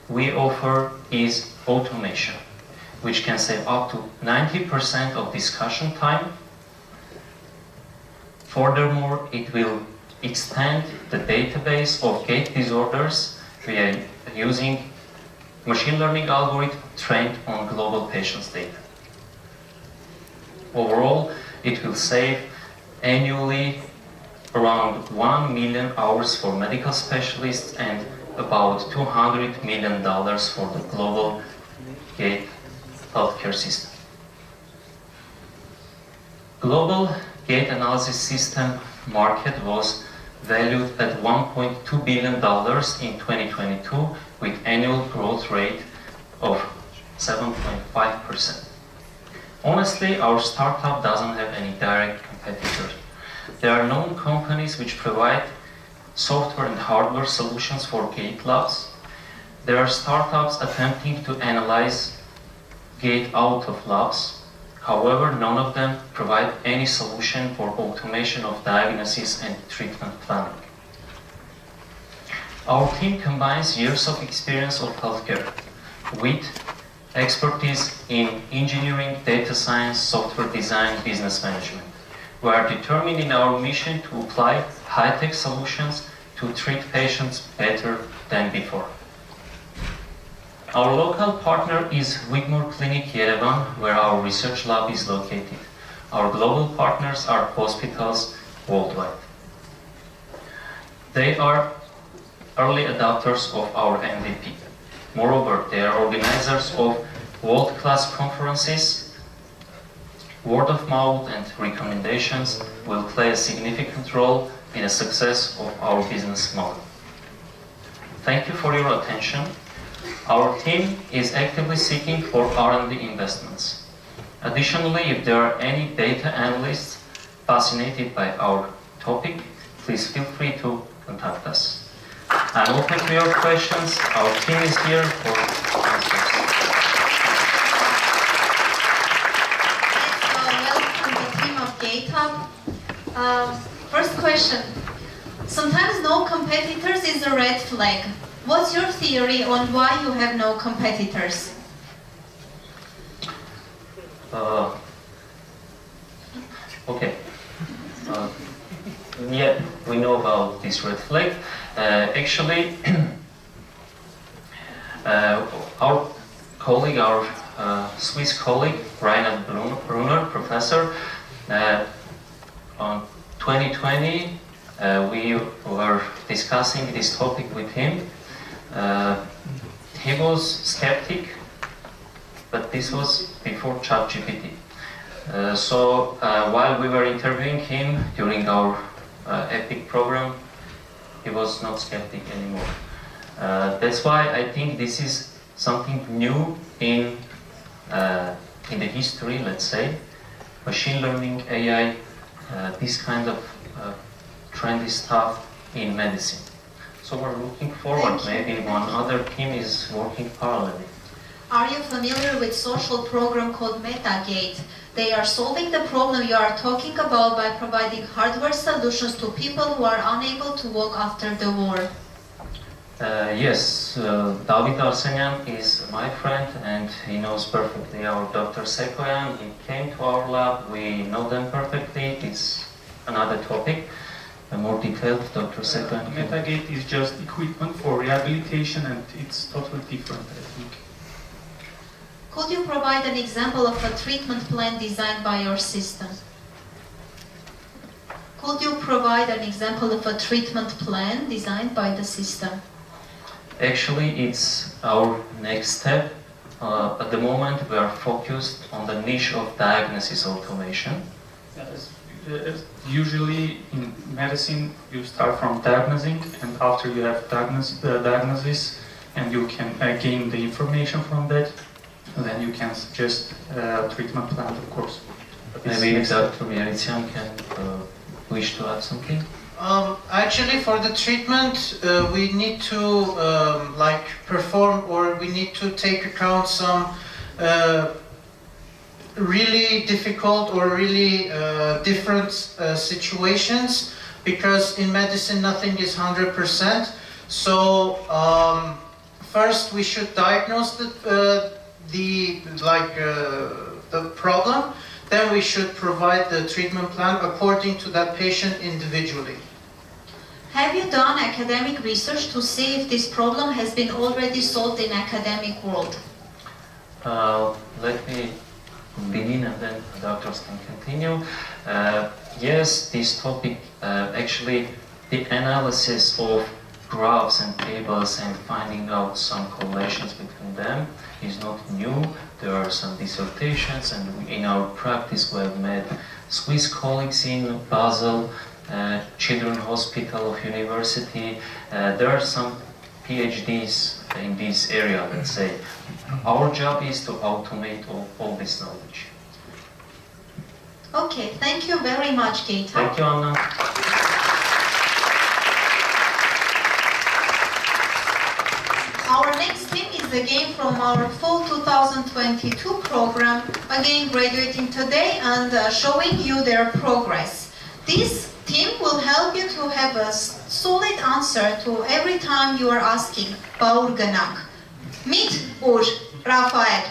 we offer is automation, which can save up to 90% of discussion time. Furthermore, it will extend the database of gait disorders via using machine learning algorithm trained on global patients' data. Overall, it will save annually around 1 million hours for medical specialists and about $200 million for the global gait healthcare system. Global gait analysis system market was valued at $1.2 billion in 2022 with annual growth rate of 7.5%. Honestly, our startup doesn't have any direct competitors. There are known companies which provide software and hardware solutions for gait labs. There are startups attempting to analyze gait out of labs. However, none of them provide any solution for automation of diagnosis and treatment planning. Our team combines years of experience of healthcare with expertise in engineering, data science, software design, business management. We are determined in our mission to apply high-tech solutions to treat patients better than before. Our local partner is Wigmore Clinic Yerevan, where our research lab is located. Our global partners are hospitals worldwide. They are early adopters of our MVP. Moreover, they are organizers of world-class conferences. Word of mouth and recommendations will play a significant role in the success of our business model. Thank you for your attention. Our team is actively seeking for R&D investments. Additionally, if there are any data analysts fascinated by our topic, please feel free to contact us. I'm open to your questions. Our team is here for answers. Welcome the team of GitHub. First question. Sometimes no competitors is a red flag. What's your theory on why you have no competitors? Okay. Yeah, we know about this red flag. Actually, our colleague, our Swiss colleague, Reinhard Brunner, professor, on 2020, we were discussing this topic with him. He was skeptic, but this was before ChatGPT. So while we were interviewing him during our EPIC program, he was not skeptic anymore. That's why I think this is something new in the history, let's say. Machine learning, AI, this kind of trendy stuff in medicine. So we're looking forward. Maybe one other team is working parallelly. Are you familiar with social program called MetaGate? They are solving the problem you are talking about by providing hardware solutions to people who are unable to walk after the war. Yes, David Arsenyan is my friend and he knows perfectly our Dr. Sekoyan. He came to our lab, we know them perfectly. It's another topic. More detailed, Dr. Sekoyan. MetaGate is just equipment for rehabilitation and it's totally different, I think. Could you provide an example of a treatment plan designed by your system? Could you provide an example of a treatment plan designed by the system? Actually, it's our next step. At the moment, we are focused on the niche of diagnosis automation. Usually in medicine, you start from diagnosing, and after you have diagnosis, and you can gain the information from that, then you can suggest a treatment plan, of course. Maybe Dr. Mierician can wish to add something? Actually, for the treatment, we need to perform, or we need to take account some really difficult or really different situations, because in medicine nothing is 100%. So first we should diagnose the problem. Then we should provide the treatment plan according to that patient individually. Have you done academic research to see if this problem has been already solved in academic world? Let me begin and then the doctors can continue. Yes, this topic, actually the analysis of graphs and tables and finding out some correlations between them is not new. There are some dissertations, and in our practice we have met Swiss colleagues in Basel, Children's Hospital of University. There are some PhDs in this area, let's say. Our job is to automate all this knowledge. Okay, thank you very much, Gaeta. Thank you, Anna. Our next team is again from our fall 2022 program, again graduating today and showing you their progress. This team will help you to have a solid answer to every time you are asking Baurganak. Meet Uj, Rafael.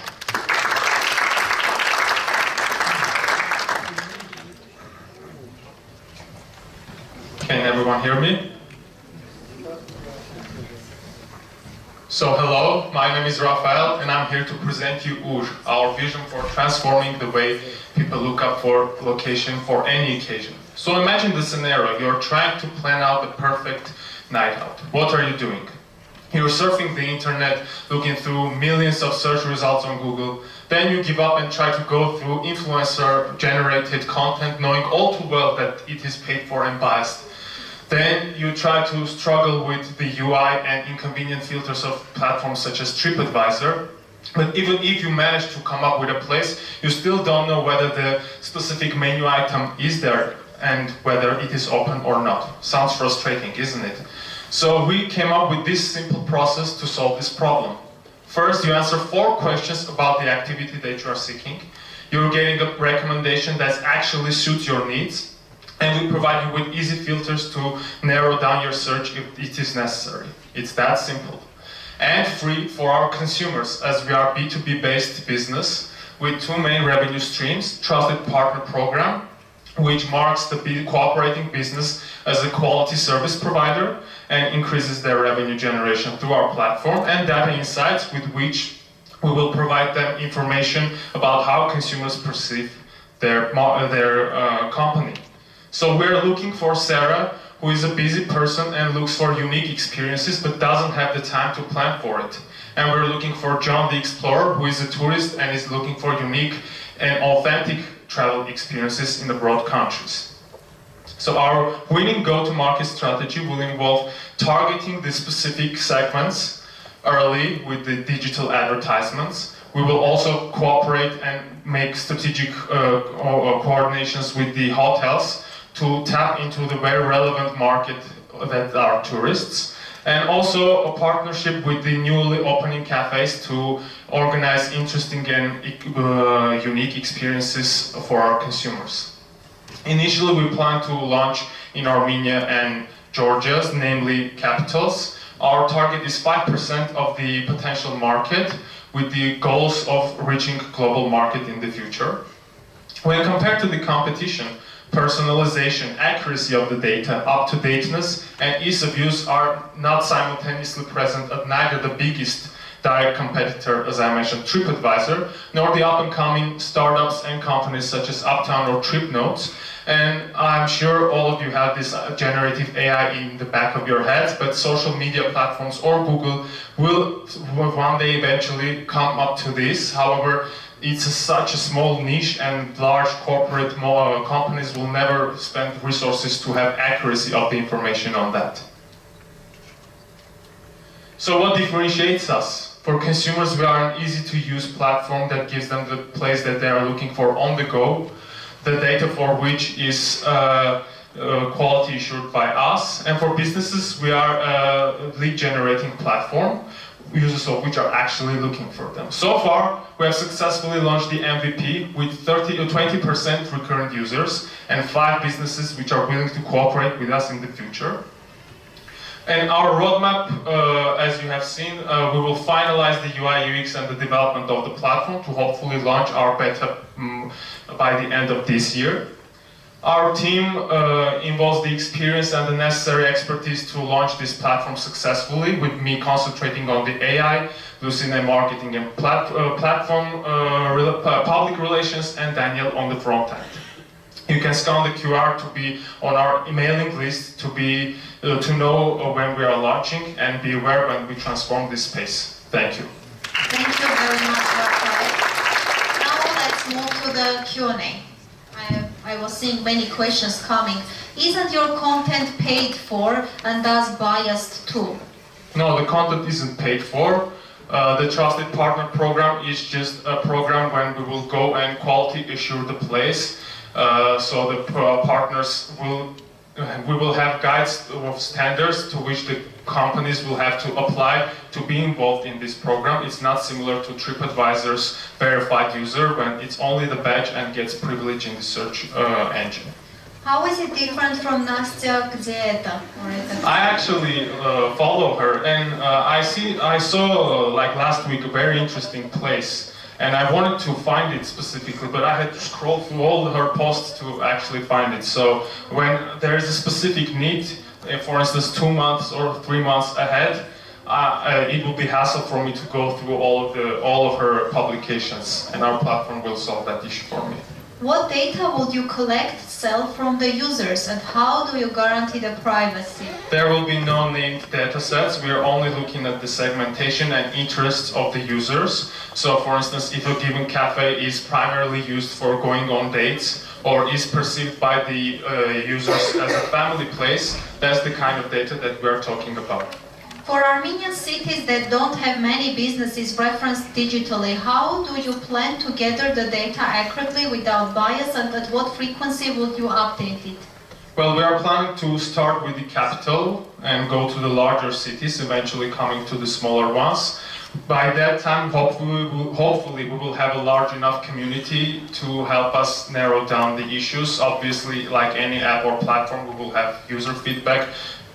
Can everyone hear me? So hello, my name is Rafael and I'm here to present you UJ, our vision for transforming the way people look up for location for any occasion. So imagine the scenario, you're trying to plan out the perfect night out. What are you doing? You're surfing the internet, looking through millions of search results on Google. Then you give up and try to go through influencer-generated content, knowing all too well that it is paid for and biased. Then you try to struggle with the UI and inconvenient filters of platforms such as TripAdvisor. But even if you manage to come up with a place, you still don't know whether the specific menu item is there and whether it is open or not. Sounds frustrating, isn't it? So we came up with this simple process to solve this problem. First, you answer 4 questions about the activity that you are seeking. You're getting a recommendation that actually suits your needs. And we provide you with easy filters to narrow down your search if it is necessary. It's that simple. And free for our consumers, as we are B2B based business with 2 main revenue streams: Trusted Partner Program, which marks the cooperating business as a quality service provider and increases their revenue generation through our platform, and Data Insights, with which we will provide them information about how consumers perceive their company. So we're looking for Sarah, who is a busy person and looks for unique experiences but doesn't have the time to plan for it. And we're looking for John the Explorer, who is a tourist and is looking for unique and authentic travel experiences in the broad countries. So our winning go-to-market strategy will involve targeting the specific segments early with the digital advertisements. We will also cooperate and make strategic coordinations with the hotels to tap into the very relevant market that are tourists, and also a partnership with the newly opening cafes to organize interesting and unique experiences for our consumers. Initially, we plan to launch in Armenia and Georgia, namely capitals. Our target is 5% of the potential market, with the goals of reaching global market in the future. When compared to the competition, personalization, accuracy of the data, up-to-dateness, and ease of use are not simultaneously present at neither the biggest direct competitor, as I mentioned, TripAdvisor, nor the up-and-coming startups and companies such as Uptown or TripNotes, And I'm sure all of you have this generative AI in the back of your heads, but social media platforms or Google will one day eventually come up to this. However, it's such a small niche, and large corporate companies will never spend resources to have accuracy of the information on that. So what differentiates us? For consumers, we are an easy-to-use platform that gives them the place that they are looking for on the go, the data for which is quality assured by us. And for businesses, we are a lead-generating platform, users of which are actually looking for them. So far, we have successfully launched the MVP with 20% recurrent users and 5 businesses which are willing to cooperate with us in the future. And our roadmap, as you have seen, we will finalize the UI, UX and the development of the platform to hopefully launch our beta by the end of this year. Our team involves the experience and the necessary expertise to launch this platform successfully, with me concentrating on the AI, Lucina marketing and platform public relations, and Daniel on the front end. You can scan the QR to be on our emailing list to know when we are launching and be aware when we transform this space. Thank you. Thank you very much, Rafael. Now let's move to the Q&A. I was seeing many questions coming. Isn't your content paid for and thus biased too? No, the content isn't paid for. The Trusted Partner Program is just a program when we will go and quality assure the place. So the partners we will have guides of standards to which the companies will have to apply to be involved in this program. It's not similar to TripAdvisor's verified user when it's only the badge and gets privilege in the search engine. How is it different from Nastya Gzeta? I actually follow her, and I saw like last week a very interesting place. And I wanted to find it specifically, but I had to scroll through all her posts to actually find it. So when there is a specific need, for instance 2 months or 3 months ahead, it will be hassle for me to go through all of her publications, and our platform will solve that issue for me. What data would you collect, sell from the users, and how do you guarantee the privacy? There will be no named data sets. We are only looking at the segmentation and interests of the users. So for instance, if a given cafe is primarily used for going on dates or is perceived by the users as a family place, that's the kind of data that we are talking about. For Armenian cities that don't have many businesses referenced digitally, how do you plan to gather the data accurately without bias, and at what frequency would you update it? Well, we are planning to start with the capital and go to the larger cities, eventually coming to the smaller ones. By that time, hopefully we will have a large enough community to help us narrow down the issues. Obviously, like any app or platform, we will have user feedback.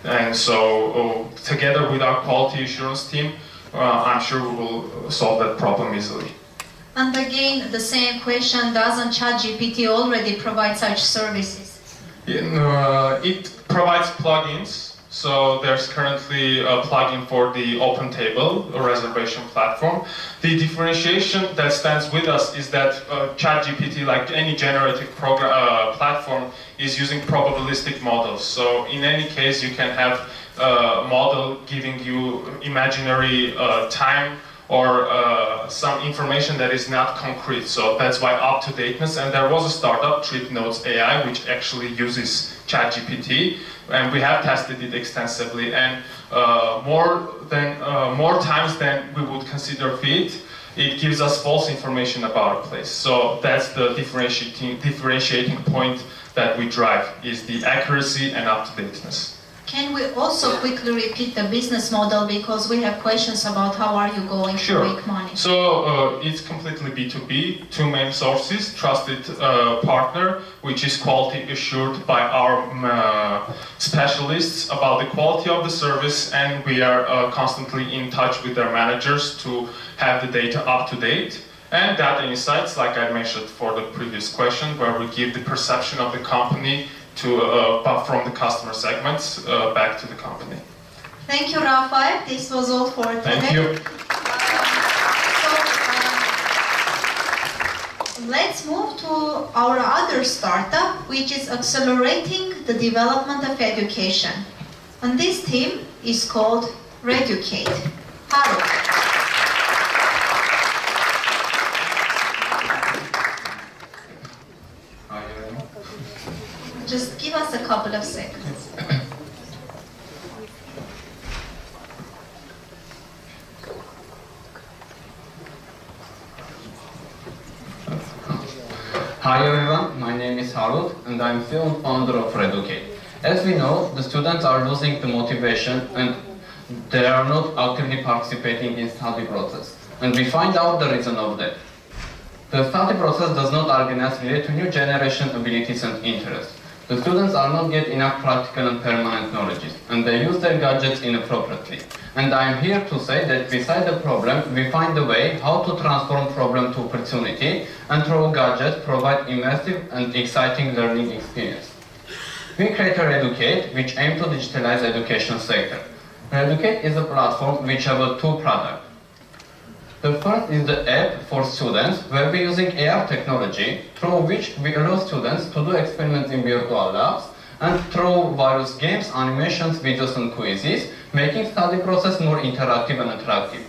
And so, together with our quality assurance team, I'm sure we will solve that problem easily. And again, the same question, doesn't ChatGPT already provide such services? It provides plugins. So there's currently a plugin for the OpenTable, a reservation platform. The differentiation that stands with us is that ChatGPT, like any generative platform, is using probabilistic models. So in any case, you can have a model giving you imaginary time or some information that is not concrete. So that's why up-to-dateness. And there was a startup, TripNotes AI, which actually uses ChatGPT, and we have tested it extensively. And more times than we would consider fit, it gives us false information about a place. So that's the differentiating point that we drive, is the accuracy and up-to-dateness. Can we also quickly repeat the business model, because we have questions about how are you going to make money? So it's completely B2B, 2 main sources, trusted partner, which is quality assured by our specialists about the quality of the service, and we are constantly in touch with their managers to have the data up to date. And data insights, like I mentioned for the previous question, where we give the perception of the company from the customer segments back to the company. Thank you, Rafael. This was all for today. Thank you. let's move to our other startup, which is accelerating the development of education. And this team is called Reducate. Haru. Just give us a couple of seconds. Hi everyone, my name is Harut and I'm CEO founder of Reducate. As we know, the students are losing the motivation and they are not actively participating in study process. And we find out the reason of that. The study process does not organize related to new generation abilities and interests. The students are not getting enough practical and permanent knowledge, and they use their gadgets inappropriately. And I am here to say that beside the problem, we find a way how to transform problem to opportunity and through gadgets provide immersive and exciting learning experience. We created Reducate, which aims to digitalize the education sector. Reducate is a platform which has two products. The first is the app for students, where we are using AR technology, through which we allow students to do experiments in virtual labs, and through various games, animations, videos and quizzes, making study process more interactive and attractive.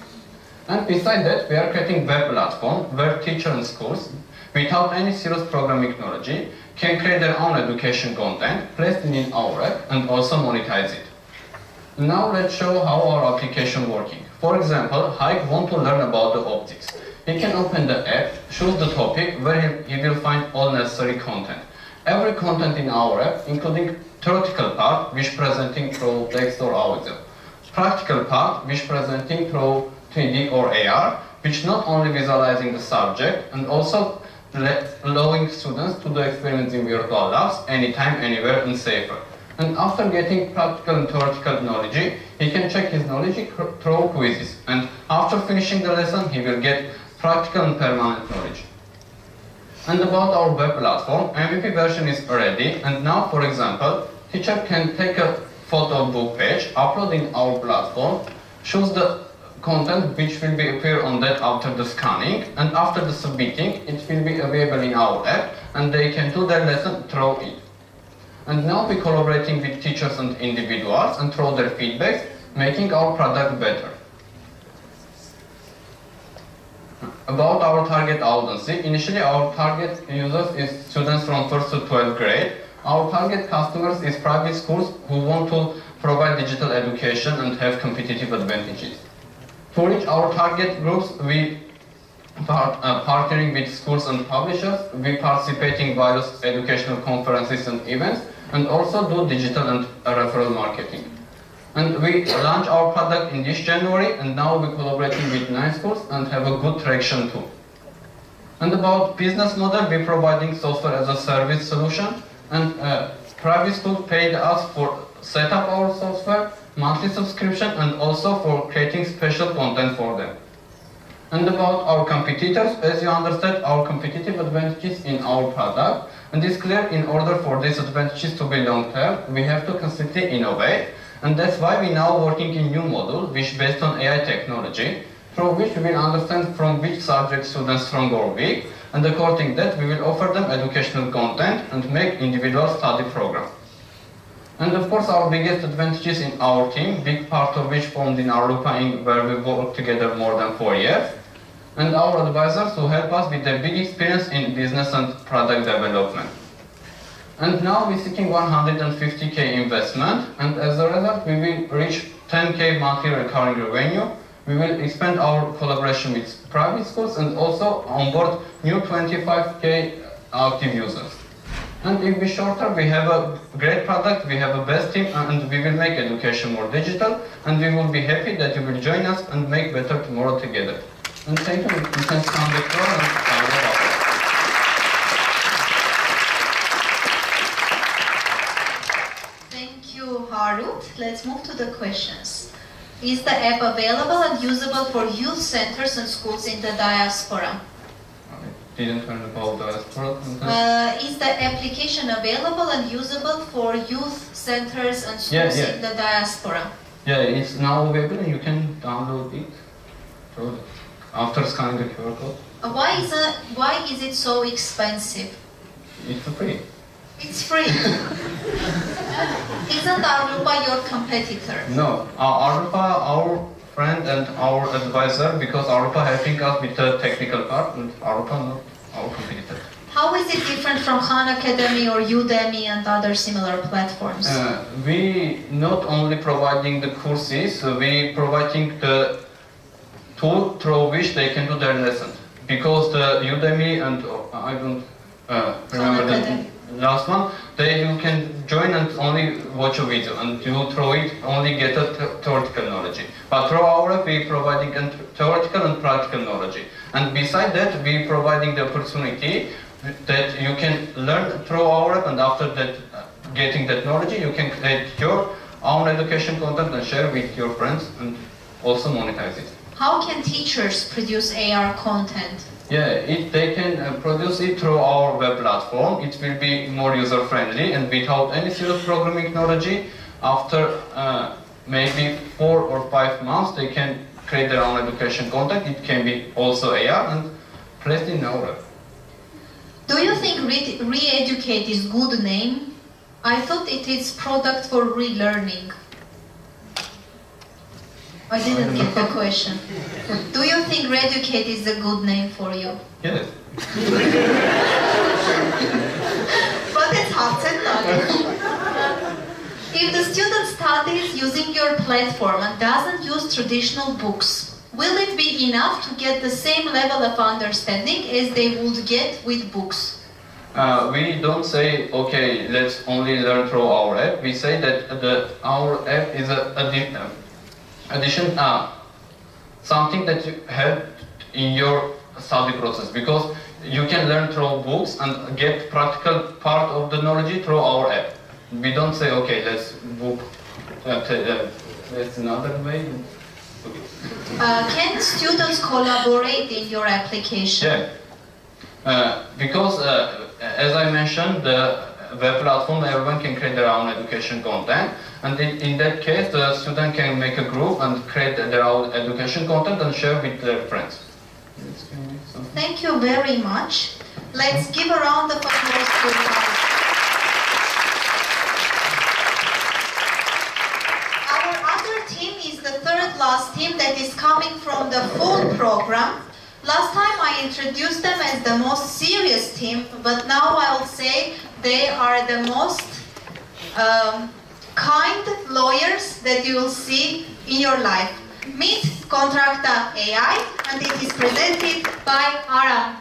And beside that, we are creating web platform where teachers and schools, without any serious programming knowledge, can create their own education content, place it in our app, and also monetize it. Now let's show how our application working. For example, Haik wants to learn about the optics. He can open the app, choose the topic where he will find all necessary content. Every content in our app, including theoretical part, which presenting through text or audio. Practical part, which presenting through 3D or AR, which not only visualizing the subject, and also allowing students to do experiments in virtual labs, anytime, anywhere, and safer. And after getting practical and theoretical knowledge, he can check his knowledge through quizzes. And after finishing the lesson, he will get practical and permanent knowledge. And about our web platform, MVP version is ready. And now, for example, teacher can take a photo of book page, upload in our platform, choose the content which will be appear on that after the scanning, and after the submitting, it will be available in our app, and they can do their lesson through it. And now we're collaborating with teachers and individuals and through their feedbacks, making our product better. About our target audience, initially our target users is students from 1st to 12th grade. Our target customers is private schools who want to provide digital education and have competitive advantages. To reach our target groups, we partnering with schools and publishers, we participate in various educational conferences and events, and also do digital and referral marketing. And we launched our product in this January, and now we're collaborating with 9 schools and have a good traction too. And about business model, we're providing software as a service solution, and private schools paid us for set up our software, monthly subscription, and also for creating special content for them. And about our competitors, as you understand, our competitive advantages in our product, and it's clear in order for these advantages to be long-term, we have to constantly innovate, and that's why we're now working in new model, which based on AI technology, through which we will understand from which subject students strong or weak, and according to that, we will offer them educational content and make individual study programs. And of course, our biggest advantages in our team, big part of which formed in our Lupa Inc., where we worked together more than 4 years, and our advisors who help us with their big experience in business and product development. And now we're seeking 150K investment, and as a result, we will reach 10K monthly recurring revenue. We will expand our collaboration with private schools and also onboard new 25K active users. And if we shorter, we have a great product, we have a best team, and we will make education more digital, and we will be happy that you will join us and make better tomorrow together. And thank you. You can stand the floor and Thank you, Harut. Let's move to the questions. Is the app available and usable for youth centers and schools in the diaspora? Didn't learn about diaspora. Is the application available and usable for youth centers and schools in the diaspora? Yeah, it's now available and you can download it. after scanning the QR code. Why is it so expensive? It's free. It's free. Isn't Aruba your competitor? No, Aruba, our friend and our advisor, because Aruba helping us with the technical part, and Aruba not our competitor. How is it different from Khan Academy or Udemy and other similar platforms? We not only providing the courses, we providing the tool through which they can do their lesson. Because the Udemy and I don't remember the last one, you can join and only watch a video, and you through it only get a theoretical knowledge. But through our app, we providing theoretical and practical knowledge. And beside that, we providing the opportunity that you can learn through our app, and after that, getting that knowledge, you can create your own education content and share with your friends and also monetize it. How can teachers produce AR content? Yeah, they can produce it through our web platform. It will be more user-friendly and without any serious programming knowledge. After maybe 4 or 5 months, they can create their own education content. It can be also AR and placed in our web. Do you think Re-Educate is good name? I thought it is product for relearning. I didn't get the question. Do you think Re-Educate is a good name for you? Yes. But it's hard to If the student studies using your platform and doesn't use traditional books, will it be enough to get the same level of understanding as they would get with books? We don't say, okay, let's only learn through our app. We say that our app is something that you have in your study process, because you can learn through books and get practical part of the knowledge through our app. We don't say, okay, let's book, that's another way. Can students collaborate in your application? Yeah, because as I mentioned, the web platform, everyone can create their own education content, and in that case, the student can make a group and create their own education content and share with their friends. Thank you very much. Let's give a round of applause to our other team is the third last team that is coming from the full program. Last time I introduced them as the most serious team, but now I'll say they are the most kind lawyers that you will see in your life. Meet Contracta AI, and it is presented by Aram.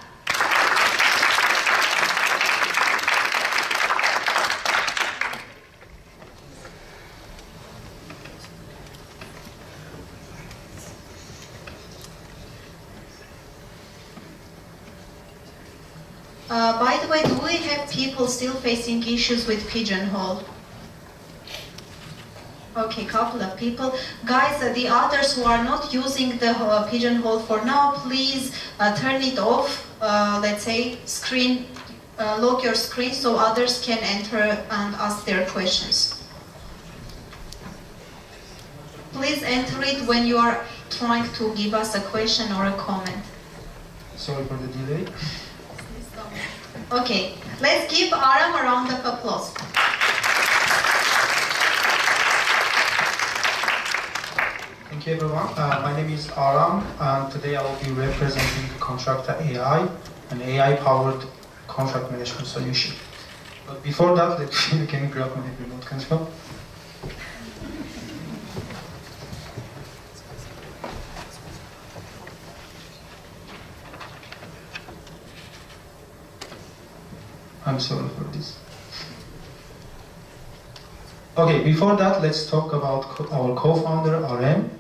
By the way, do we have people still facing issues with Pigeonhole? Okay, couple of people. Guys, the others who are not using the Pigeonhole for now, please turn it off. Let's say lock your screen so others can enter and ask their questions. Please enter it when you are trying to give us a question or a comment. Sorry for the delay. Okay, let's give Aram a round of applause. Thank you everyone. My name is Aram, and today I will be representing Contracta AI, an AI-powered contract management solution. But before that, can you grab my remote control? I'm sorry for this. Okay, before that, let's talk about our co-founder, RM.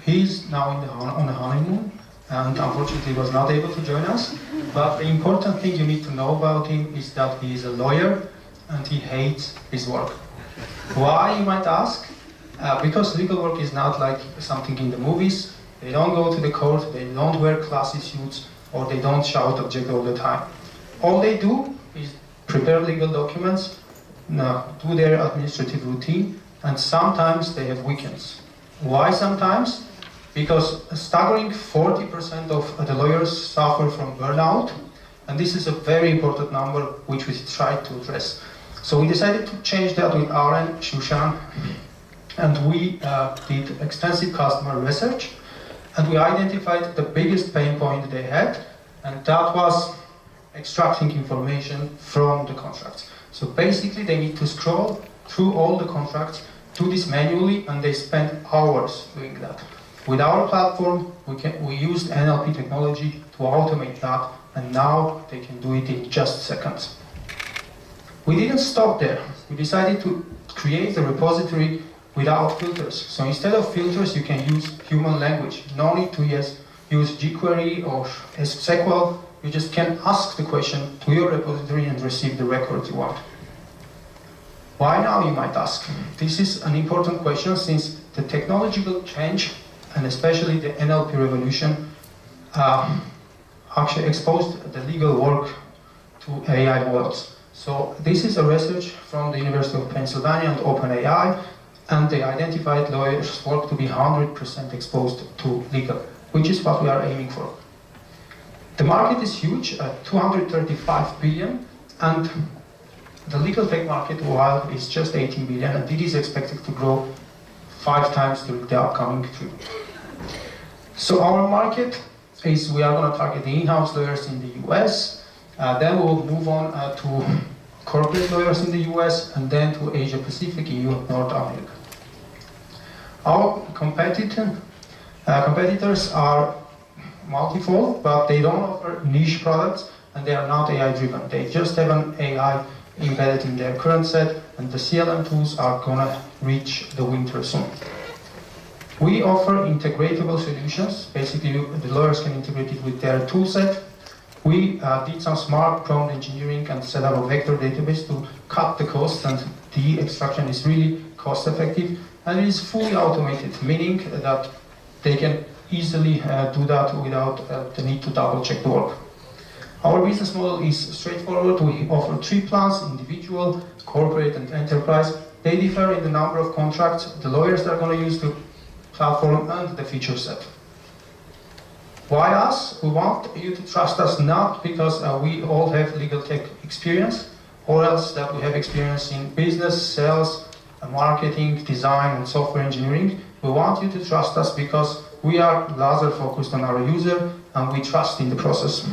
He's now on a honeymoon, and unfortunately was not able to join us. But the important thing you need to know about him is that he is a lawyer, and he hates his work. Why, you might ask? Because legal work is not like something in the movies. They don't go to the court, they don't wear classy suits, or they don't shout object all the time. All they do is prepare legal documents, do their administrative routine, and sometimes they have weekends. Why sometimes? because a staggering 40% of the lawyers suffer from burnout, and this is a very important number which we tried to address. So we decided to change that with Aaron, Shushan, and we did extensive customer research, and we identified the biggest pain point they had, and that was extracting information from the contracts. So basically they need to scroll through all the contracts, do this manually, and they spend hours doing that. With our platform, we used NLP technology to automate that, and now they can do it in just seconds. We didn't stop there. We decided to create a repository without filters. So instead of filters, you can use human language. No need to use jQuery or SQL. You just can ask the question to your repository and receive the record you want. Why now, you might ask? This is an important question since the technological change, and especially the NLP revolution, actually exposed the legal work to AI models. So this is a research from the University of Pennsylvania and OpenAI, and they identified lawyers' work to be 100% exposed to legal, which is what we are aiming for. The market is huge, at 235 billion, and the legal tech market worldwide is just 18 billion, and it is expected to grow 5 times during the upcoming 3. So our market is, we are going to target the in-house lawyers in the US, then we'll move on to corporate lawyers in the US, and then to Asia Pacific, EU, North America. Our competitors are multifold, but they don't offer niche products, and they are not AI driven. They just have an AI embedded in their current set, and the CLM tools are gonna reach the winter soon. We offer integratable solutions. Basically, the lawyers can integrate it with their tool set. We did some smart prompt engineering and set up a vector database to cut the cost, and the extraction is really cost effective, and it is fully automated, meaning that they can easily do that without the need to double check the work. Our business model is straightforward. We offer 3 plans: individual, corporate, and enterprise. They differ in the number of contracts, the lawyers that are going to use the platform, and the feature set. Why us? We want you to trust us not because we all have legal tech experience, or else that we have experience in business, sales, marketing, design, and software engineering. We want you to trust us because we are laser focused on our user, and we trust in the process.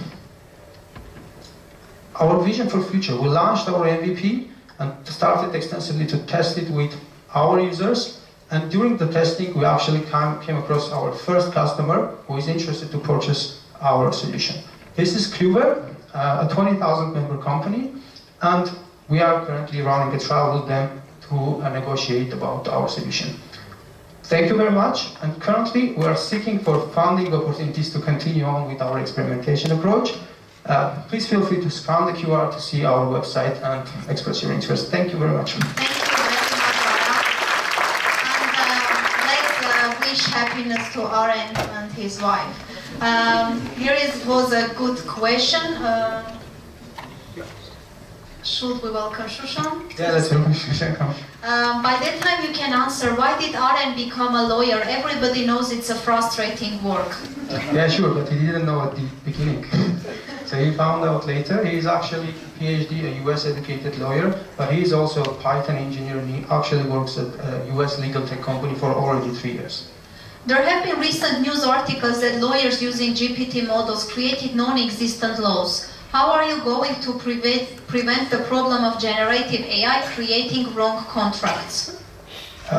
Our vision for future: we launched our MVP and started extensively to test it with our users. And during the testing, we actually came across our first customer who is interested to purchase our solution. This is Kluber, a 20,000 member company, and we are currently running a trial with them to negotiate about our solution. Thank you very much, and currently we are seeking for funding opportunities to continue on with our experimentation approach. Please feel free to scan the QR to see our website and express your interest. Thank you very much. Happiness to Aren and his wife. Was a good question. Should we welcome Shushan? Yeah, let's welcome Shushan. By that time you can answer, why did Aren become a lawyer? Everybody knows it's a frustrating work. Yeah, sure, but he didn't know at the beginning. So he found out later. He is actually a PhD, a US educated lawyer, but he is also a Python engineer, and he actually works at a US legal tech company for already 3 years. There have been recent news articles that lawyers using GPT models created non-existent laws. How are you going to prevent the problem of generative AI creating wrong contracts?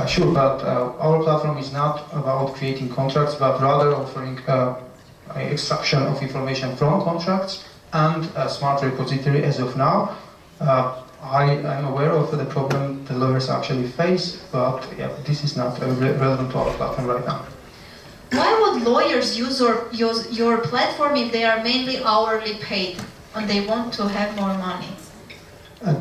Sure, but our platform is not about creating contracts, but rather offering extraction of information from contracts and a smart repository as of now. I am aware of the problem the lawyers actually face, but yeah, this is not relevant to our platform right now. Why would lawyers use your platform if they are mainly hourly paid and they want to have more money?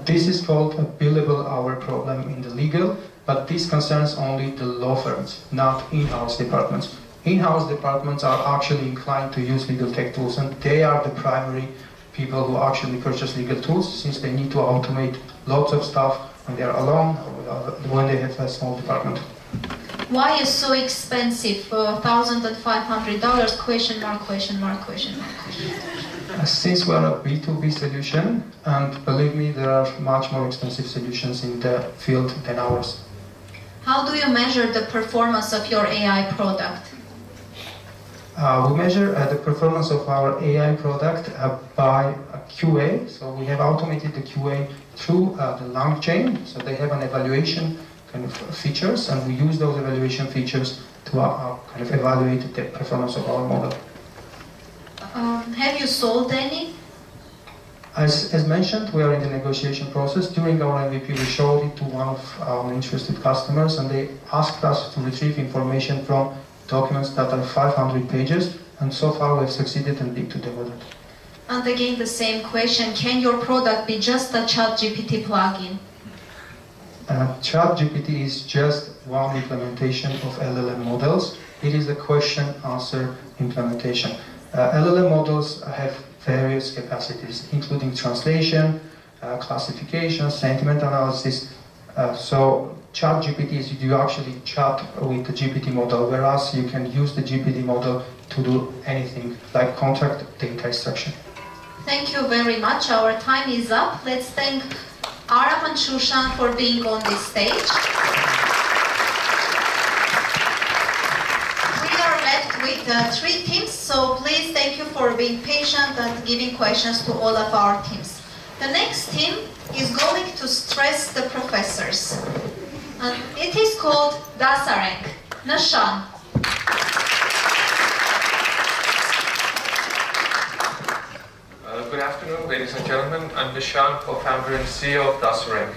This is called a billable hour problem in the legal, but this concerns only the law firms, not in-house departments. In-house departments are actually inclined to use legal tech tools, and they are the primary people who actually purchase legal tools, since they need to automate lots of stuff when they are alone or when they have a small department. Why is so expensive? $1,500? Question mark, question mark, question mark. Since we are a B2B solution, and believe me, there are much more expensive solutions in the field than ours. How do you measure the performance of your AI product? We measure the performance of our AI product by QA. So we have automated the QA through the long chain. So they have an evaluation kind of features, and we use those evaluation features to kind of evaluate the performance of our model. Have you sold any? As mentioned, we are in the negotiation process. During our MVP, we showed it to one of our interested customers, and they asked us to retrieve information from documents that are 500 pages, and so far we have succeeded and need to demo that. And again, the same question, can your product be just a ChatGPT plugin? ChatGPT is just one implementation of LLM models. It is a question-answer implementation. LLM models have various capacities, including translation, classification, sentiment analysis. So ChatGPT is you actually chat with the GPT model, whereas you can use the GPT model to do anything, like contract data extraction. Thank you very much. Our time is up. Let's thank Aram and Shushan for being on this stage. We are left with 3 teams, so please thank you for being patient and giving questions to all of our teams. The next team is going to stress the professors. And it is called Dasareng. Nashan. Good afternoon, ladies and gentlemen. I'm Nishan, co-founder and CEO of Dasareng.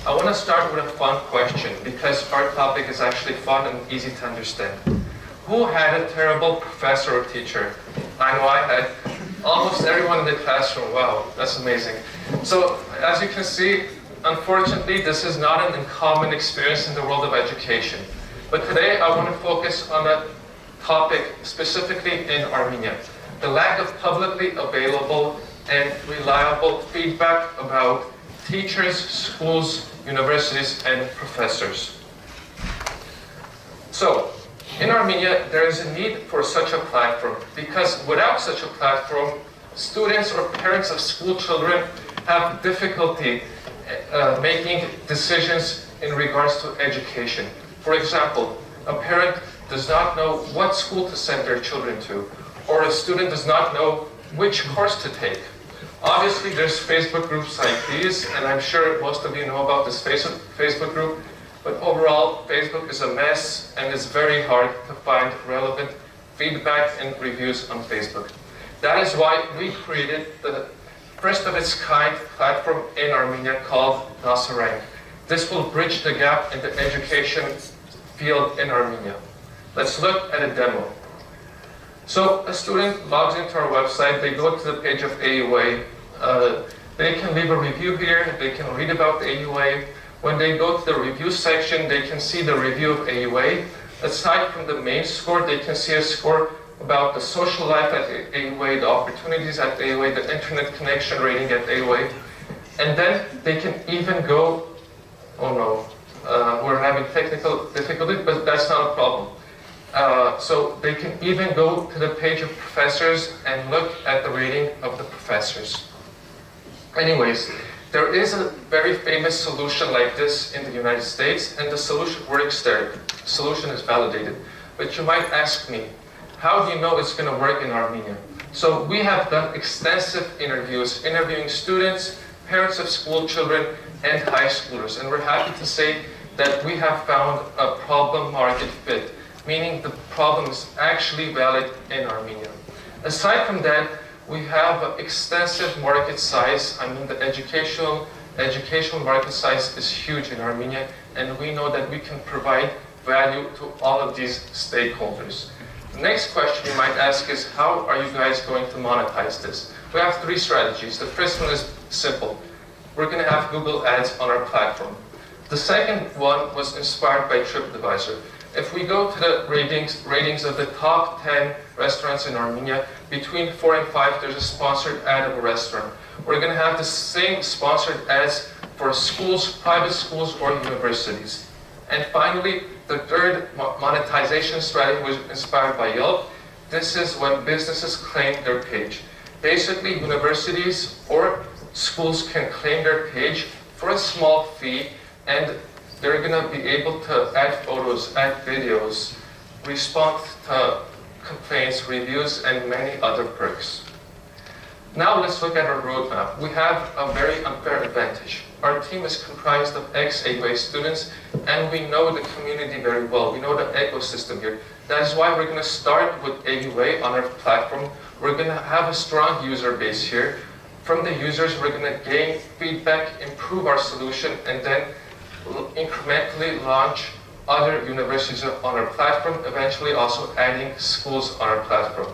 I want to start with a fun question because our topic is actually fun and easy to understand. Who had a terrible professor or teacher? I know I had. Almost everyone in the classroom. Wow, that's amazing. So, as you can see, unfortunately, this is not an uncommon experience in the world of education. But today, I want to focus on a topic specifically in Armenia. The lack of publicly available and reliable feedback about teachers, schools, universities, and professors. So, in Armenia, there is a need for such a platform because without such a platform, students or parents of school children have difficulty making decisions in regards to education. For example, a parent does not know what school to send their children to, or a student does not know which course to take. Obviously, there's Facebook groups like these, and I'm sure most of you know about this Facebook group, but overall, Facebook is a mess, and it's very hard to find relevant feedback and reviews on Facebook. That is why we created the first of its kind platform in Armenia called Dasareng. This will bridge the gap in the education field in Armenia. Let's look at a demo. So a student logs into our website, they go to the page of AUA, they can leave a review here, they can read about AUA. When they go to the review section, they can see the review of AUA. Aside from the main score, they can see a score about the social life at AUA, the opportunities at AUA, the internet connection rating at AUA. And then they can even go, oh no, we're having technical difficulties, but that's not a problem. So they can even go to the page of professors and look at the rating of the professors. Anyways, there is a very famous solution like this in the United States, and the solution works there. The solution is validated. But you might ask me, how do you know it's going to work in Armenia? So we have done extensive interviews, interviewing students, parents of school children, and high schoolers. And we're happy to say that we have found a problem market fit, meaning the problem is actually valid in Armenia. Aside from that, we have an extensive market size. I mean, the educational market size is huge in Armenia, and we know that we can provide value to all of these stakeholders. The next question you might ask is, how are you guys going to monetize this? We have 3 strategies. The first one is simple. We're going to have Google Ads on our platform. The second one was inspired by TripAdvisor. If we go to the ratings of the top 10 restaurants in Armenia, between 4 and 5, there's a sponsored ad of a restaurant. We're going to have the same sponsored ads for schools, private schools, or universities. And finally, The third monetization strategy was inspired by Yelp. This is when businesses claim their page. Basically, universities or schools can claim their page for a small fee, and they're going to be able to add photos, add videos, respond to complaints, reviews, and many other perks. Now let's look at our roadmap. We have a very unfair advantage. Our team is comprised of ex-AUA students, and we know the community very well. We know the ecosystem here. That is why we're going to start with AUA on our platform. We're going to have a strong user base here. From the users, we're going to gain feedback, improve our solution, and then incrementally launch other universities on our platform, eventually also adding schools on our platform.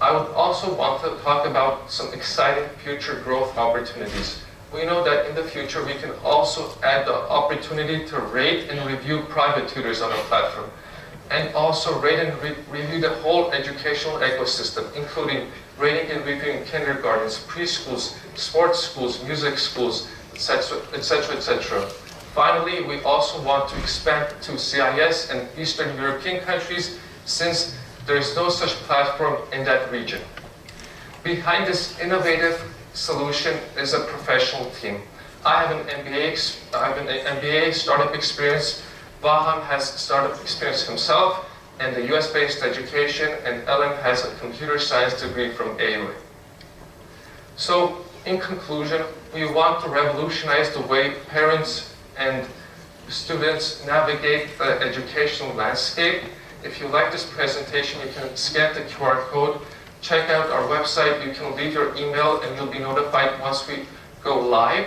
I would also want to talk about some exciting future growth opportunities. We know that in the future we can also add the opportunity to rate and review private tutors on our platform, and also rate and review the whole educational ecosystem, including rating and reviewing kindergartens, preschools, sports schools, music schools, etc., etc., etc. Finally, we also want to expand to CIS and Eastern European countries, since there is no such platform in that region. Behind this innovative solution is a professional team. I have an MBA startup experience. Vaham has startup experience himself and the US-based education, and Ellen has a computer science degree from AUA. So, in conclusion, we want to revolutionize the way parents and students navigate the educational landscape. If you like this presentation, you can scan the QR code, check out our website, you can leave your email, and you'll be notified once we go live.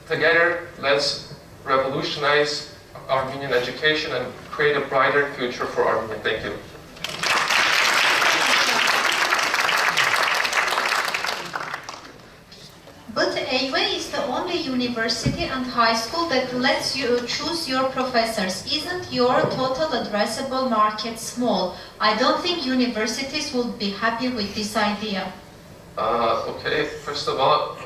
Together, let's revolutionize Armenian education and create a brighter future for Armenia. Thank you. But AUA is the only university and high school that lets you choose your professors. Isn't your total addressable market small? I don't think universities would be happy with this idea. Okay, first of all,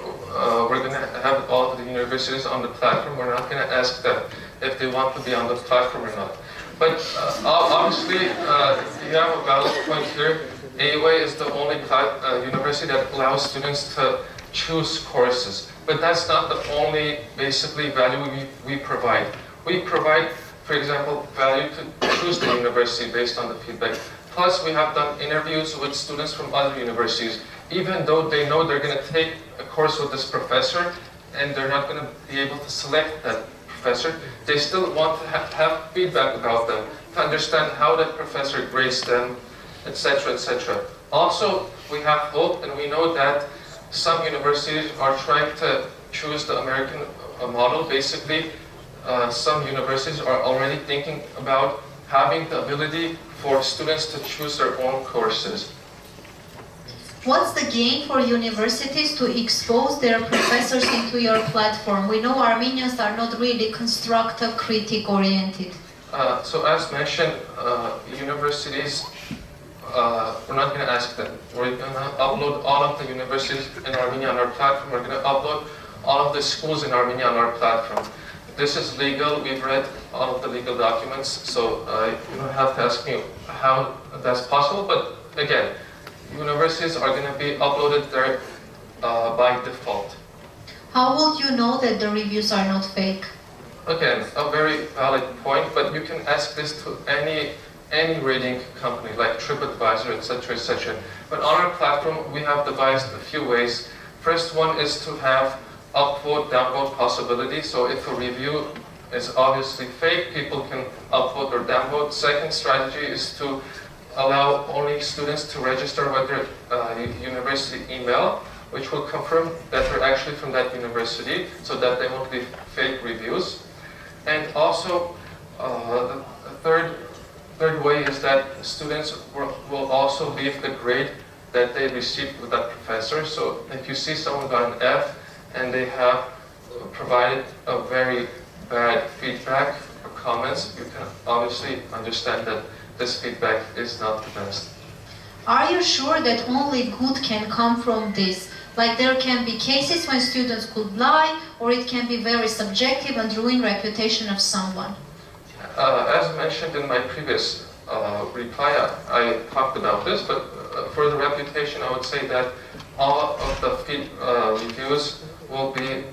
we're going to have all of the universities on the platform. We're not going to ask them if they want to be on the platform or not. But obviously, you have a valid point here. AUA is the only university that allows students to choose courses. But that's not the only basically value we provide. We provide, for example, value to choose the university based on the feedback. Plus, we have done interviews with students from other universities. Even though they know they're going to take a course with this professor and they're not going to be able to select that professor, they still want to have feedback about them, to understand how that professor grades them, etc., etc. Also, we have hope, and we know that some universities are trying to choose the American model. Basically, some universities are already thinking about having the ability for students to choose their own courses. What's the gain for universities to expose their professors into your platform? We know Armenians are not really constructive, critic-oriented. So as mentioned, universities, we're not going to ask them. We're going to upload all of the universities in Armenia on our platform. We're going to upload all of the schools in Armenia on our platform. This is legal. We've read all of the legal documents, so you don't have to ask me how that's possible. But again, universities are going to be uploaded there by default. How would you know that the reviews are not fake? Again, a very valid point, but you can ask this to any rating company like TripAdvisor, etc., etc. But on our platform, we have devised a few ways. First one is to have upvote, downvote possibility. So if a review is obviously fake, people can upvote or downvote. Second strategy is to allow only students to register with their university email, which will confirm that they're actually from that university, so that they won't be fake reviews. And also, the third way is that students will also leave the grade that they received with that professor. So if you see someone got an F and they have provided a very bad feedback or comments, you can obviously understand that this feedback is not the best. Are you sure that only good can come from this? Like there can be cases when students could lie, or it can be very subjective and ruin reputation of someone. as mentioned in my previous reply, I talked about this, but for the reputation, I would say that all of the reviews will be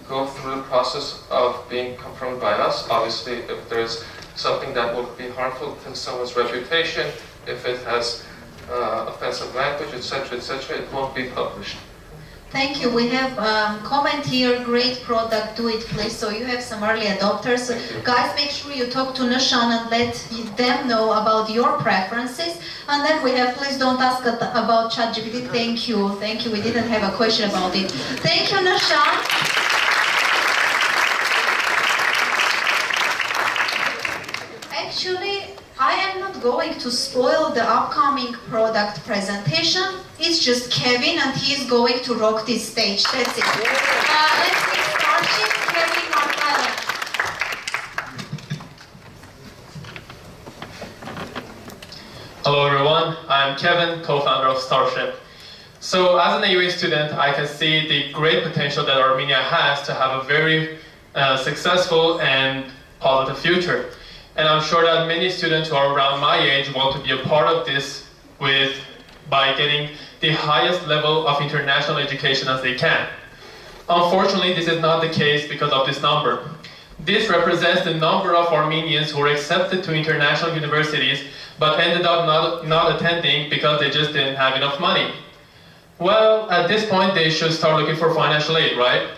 go through the process of being confirmed by us. Obviously, if there's something that will be harmful to someone's reputation, if it has offensive language, etc., it won't be published. Thank you. We have comment here, great product, do it please. So you have some early adopters. So guys, make sure you talk to Nishan and let them know about your preferences. And then we have, please don't ask about ChatGPT. Thank you. Thank you. We didn't have a question about it. Thank you, Nishan. Actually, I am not going to spoil the upcoming product presentation. It's just Kevin and he's going to rock this stage. That's it. Let's get started. Kevin Markella. Hello everyone, I'm Kevin, co-founder of Starship. So as an AUA student, I can see the great potential that Armenia has to have a very successful and positive future. And I'm sure that many students who are around my age want to be a part of this by getting the highest level of international education as they can. Unfortunately, this is not the case because of this number. This represents the number of Armenians who were accepted to international universities but ended up not attending because they just didn't have enough money. Well, at this point, they should start looking for financial aid, right?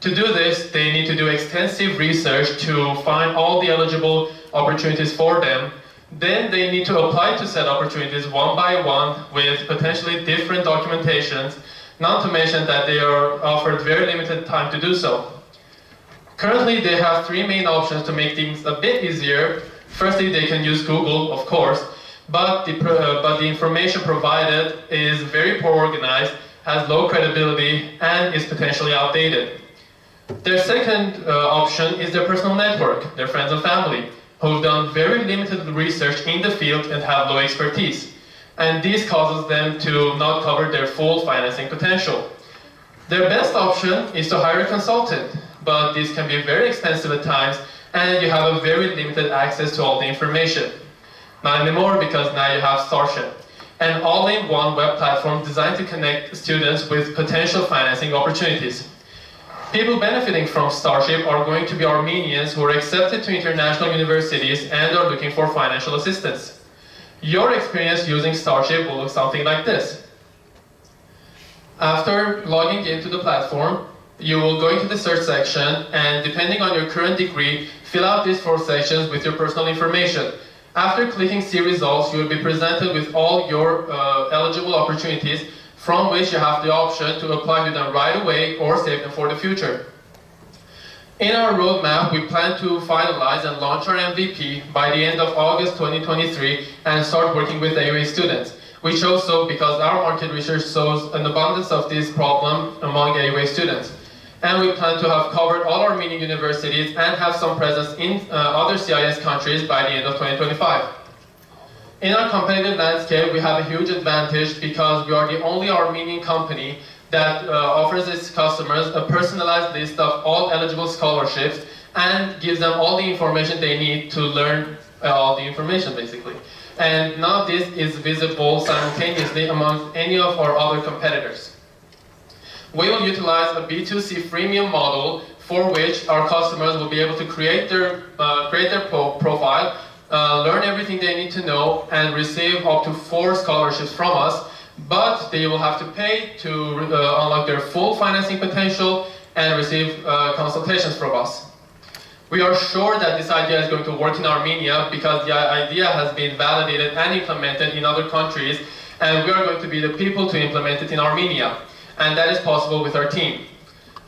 To do this, they need to do extensive research to find all the eligible opportunities for them. Then they need to apply to said opportunities one by one with potentially different documentations, not to mention that they are offered very limited time to do so. Currently, they have three main options to make things a bit easier. Firstly, they can use Google, of course, but the information provided is very poor organized, has low credibility, and is potentially outdated. Their second option is their personal network, their friends and family, who've done very limited research in the field and have low expertise. And this causes them to not cover their full financing potential. Their best option is to hire a consultant, but this can be very expensive at times, and you have a very limited access to all the information. Not anymore, because now you have Starship, an all-in-one web platform designed to connect students with potential financing opportunities. People benefiting from Starship are going to be Armenians who are accepted to international universities and are looking for financial assistance. Your experience using Starship will look something like this. After logging into the platform, you will go into the search section and, depending on your current degree, fill out these 4 sections with your personal information. After clicking See Results, you will be presented with all your eligible opportunities, from which you have the option to apply to them right away or save them for the future. In our roadmap, we plan to finalize and launch our MVP by the end of August 2023 and start working with AUA students. We chose so because our market research shows an abundance of this problem among AUA students. And we plan to have covered all Armenian universities and have some presence in other CIS countries by the end of 2025. In our competitive landscape, we have a huge advantage because we are the only Armenian company that offers its customers a personalized list of all eligible scholarships and gives them all the information they need to learn all the information, basically. And none of this is visible simultaneously among any of our other competitors. We will utilize a B2C freemium model for which our customers will be able to create their profile, learn everything they need to know, and receive up to 4 scholarships from us, but they will have to pay to unlock their full financing potential and receive consultations from us. We are sure that this idea is going to work in Armenia because the idea has been validated and implemented in other countries, and we are going to be the people to implement it in Armenia. And that is possible with our team.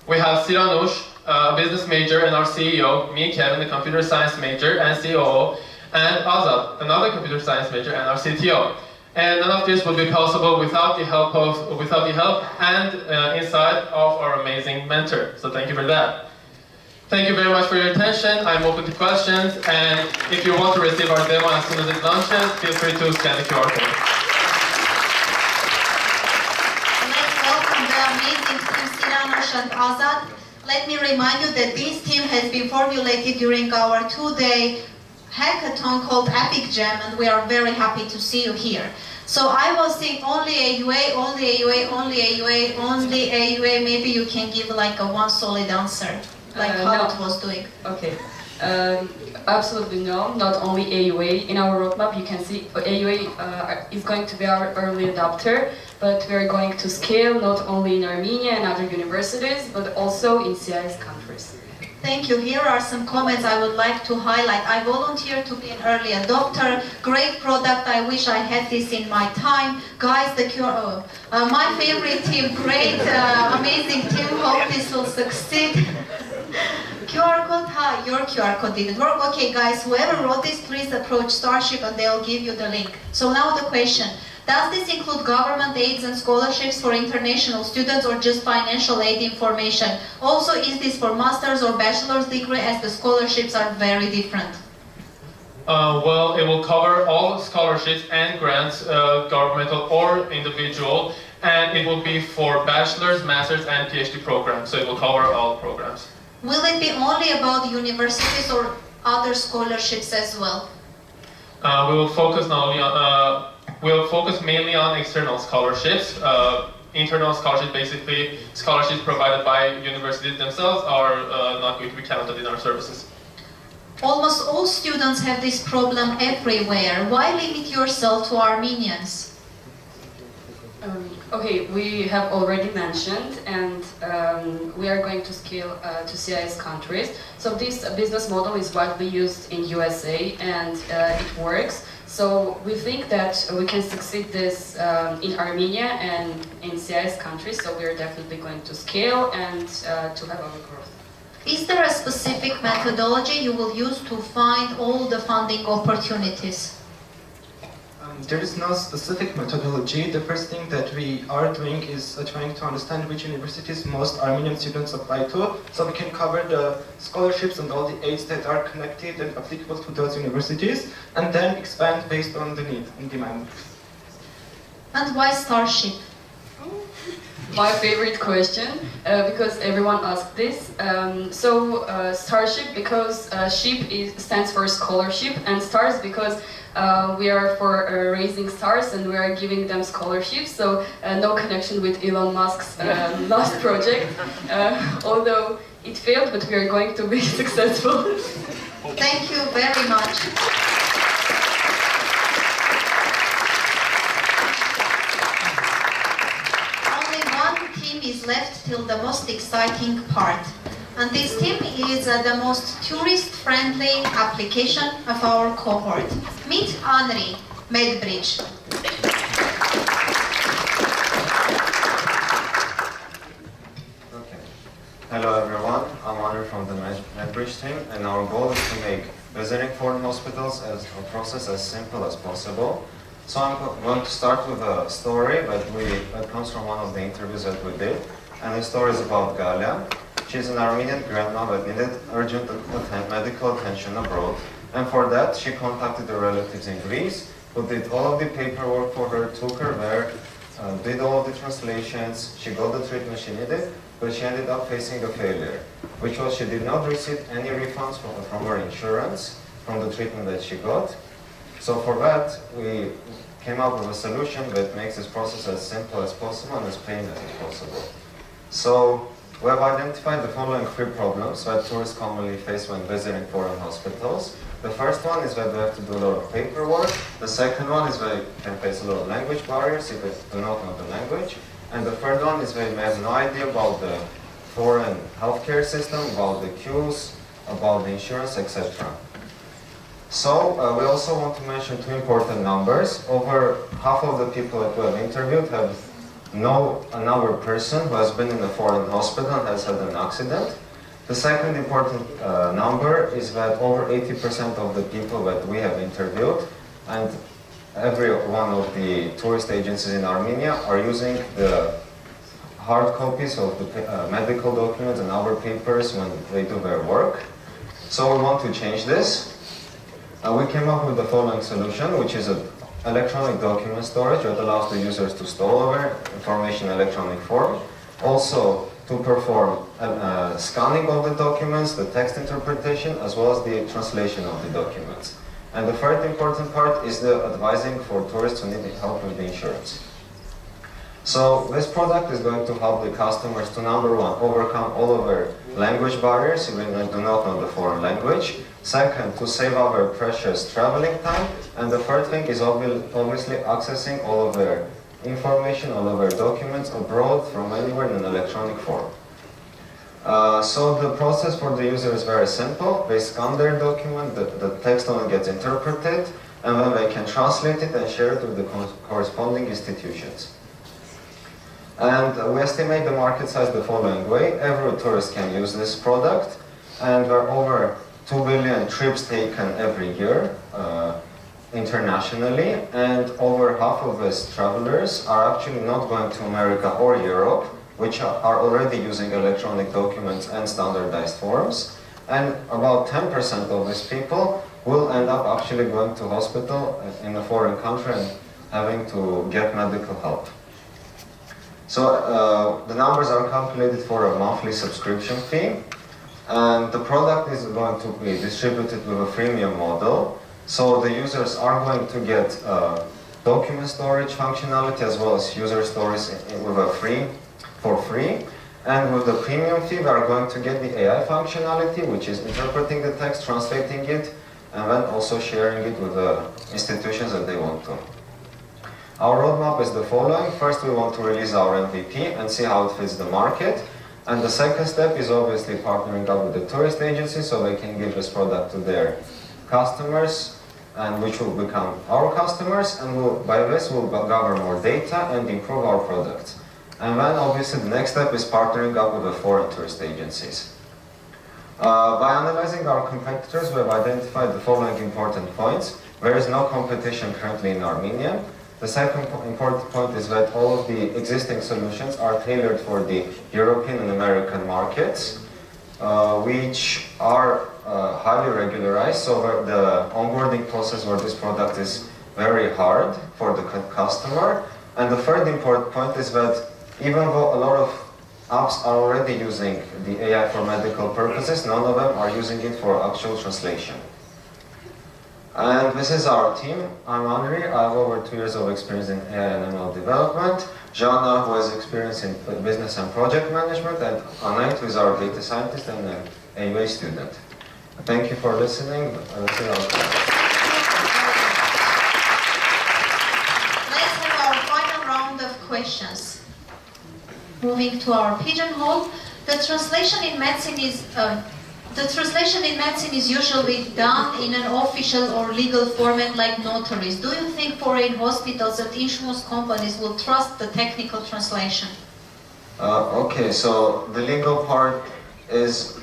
We have Siranush, a business major, and our CEO, me, Kevin, the computer science major and COO, and Azad, another computer science major and our CTO. And none of this would be possible without the help and insight of our amazing mentor. So thank you for that. Thank you very much for your attention. I'm open to questions, and if you want to receive our demo as soon as it launches, feel free to scan the QR code. Let's welcome the amazing team Siranush and Azad. Let me remind you that this team has been formulated during our 2-day hackathon called Epic Jam, and we are very happy to see you here. So I was saying only AUA, only AUA, only AUA, only AUA. Maybe you can give like a one solid answer, like how no. it was doing. Okay. Absolutely no, not only AUA. In our roadmap you can see AUA is going to be our early adopter, but we are going to scale not only in Armenia and other universities, but also in CIS countries. Thank you. Here are some comments I would like to highlight. I volunteered to be an early adopter. Great product. I wish I had this in my time. Guys, the QR. My favorite team. Great, amazing team. Hope this will succeed. QR code, hi, your QR code didn't work. Okay guys, whoever wrote this, please approach Starship and they'll give you the link. So now the question, does this include government aids and scholarships for international students or just financial aid information? Also, is this for master's or bachelor's degree, as the scholarships are very different? Well, it will cover all scholarships and grants, governmental or individual, and it will be for bachelor's, master's and PhD programs, so it will cover all programs. Will it be only about universities or other scholarships as well? We will focus not only on, we'll focus mainly on external scholarships. Internal scholarships, basically scholarships provided by universities themselves, are not going to be counted in our services. Almost all students have this problem everywhere. Why limit yourself to Armenians? Okay, we have already mentioned, and we are going to scale to CIS countries. So this business model is widely used in USA, and it works. So we think that we can succeed this in Armenia and in CIS countries. So we are definitely going to scale and to have our growth. Is there a specific methodology you will use to find all the funding opportunities? There is no specific methodology. The first thing that we are doing is trying to understand which universities most Armenian students apply to, so we can cover the scholarships and all the aids that are connected and applicable to those universities, and then expand based on the need and demand. And why Starship? My favorite question, because everyone asked this. Starship because ship stands for scholarship, and stars because we are for raising stars and we are giving them scholarships, so no connection with Elon Musk's last project, although it failed, but we are going to be successful. Thank you very much. Is left till the most exciting part, and this team is the most tourist-friendly application of our cohort. Meet Henri, MedBridge. Okay. Hello everyone, I'm Henri from the MedBridge team, and our goal is to make visiting foreign hospitals as a process as simple as possible. So I'm going to start with a story that comes from one of the interviews that we did. And the story is about Galia. She's an Armenian grandma that needed urgent medical attention abroad. And for that, she contacted her relatives in Greece, who did all of the paperwork for her, took her there, did all of the translations. She got the treatment she needed, but she ended up facing a failure, which was she did not receive any refunds from her insurance from the treatment that she got. So for that, we came up with a solution that makes this process as simple as possible and as painless as possible. So we have identified the following 3 problems that tourists commonly face when visiting foreign hospitals. The first one is that they have to do a lot of paperwork. The second one is they can face a lot of language barriers if they do not know the language. And the third one is they may have no idea about the foreign healthcare system, about the queues, about the insurance, etc. So we also want to mention 2 important numbers. Over half of the people that we have interviewed have known another person who has been in a foreign hospital and has had an accident. The second important number is that over 80% of the people that we have interviewed, and every one of the tourist agencies in Armenia, are using the hard copies of the medical documents and other papers when they do their work. So we want to change this. We came up with the following solution, which is an electronic document storage that allows the users to store their information in electronic form. Also, to perform scanning of the documents, the text interpretation, as well as the translation of the documents. And the third important part is the advising for tourists who need help with the insurance. So this product is going to help the customers to, number one, overcome all of their language barriers if they do not know the foreign language. Second, to save our precious traveling time. And the third thing is obviously accessing all of their information, all of their documents abroad from anywhere in an electronic form. So the process for the user is very simple. They scan their document, the text only gets interpreted, and then they can translate it and share it with the corresponding institutions. And we estimate the market size the following way. Every tourist can use this product, and there are over 2 billion trips taken every year internationally, and over half of these travelers are actually not going to America or Europe, which are already using electronic documents and standardized forms, and about 10% of these people will end up actually going to hospital in a foreign country and having to get medical help. So the numbers are calculated for a monthly subscription fee, and the product is going to be distributed with a freemium model. So the users are going to get document storage functionality as well as user stories for free. And with the premium fee, we are going to get the AI functionality, which is interpreting the text, translating it, and then also sharing it with the institutions that they want to. Our roadmap is the following. First, we want to release our MVP and see how it fits the market. And the second step is obviously partnering up with the tourist agency so they can give this product to their customers, and which will become our customers, and by this we'll gather more data and improve our products. And then obviously the next step is partnering up with the foreign tourist agencies. By analyzing our competitors, we have identified the following important points. There is no competition currently in Armenia. The second important point is that all of the existing solutions are tailored for the European and American markets, which are highly regularized, so that the onboarding process for this product is very hard for the customer. And the third important point is that even though a lot of apps are already using the AI for medical purposes, none of them are using it for actual translation. And this is our team. I'm Henri. I have over 2 years of experience in AI and ML development. Jana, who has experience in business and project management, and Anait, who is our data scientist and an AUA student. Thank you for listening. Let's have our final round of questions. Moving to our pigeonhole, the translation in medicine is usually done in an official or legal format like notaries. Do you think foreign hospitals and insurance companies will trust the technical translation? Okay, so the legal part is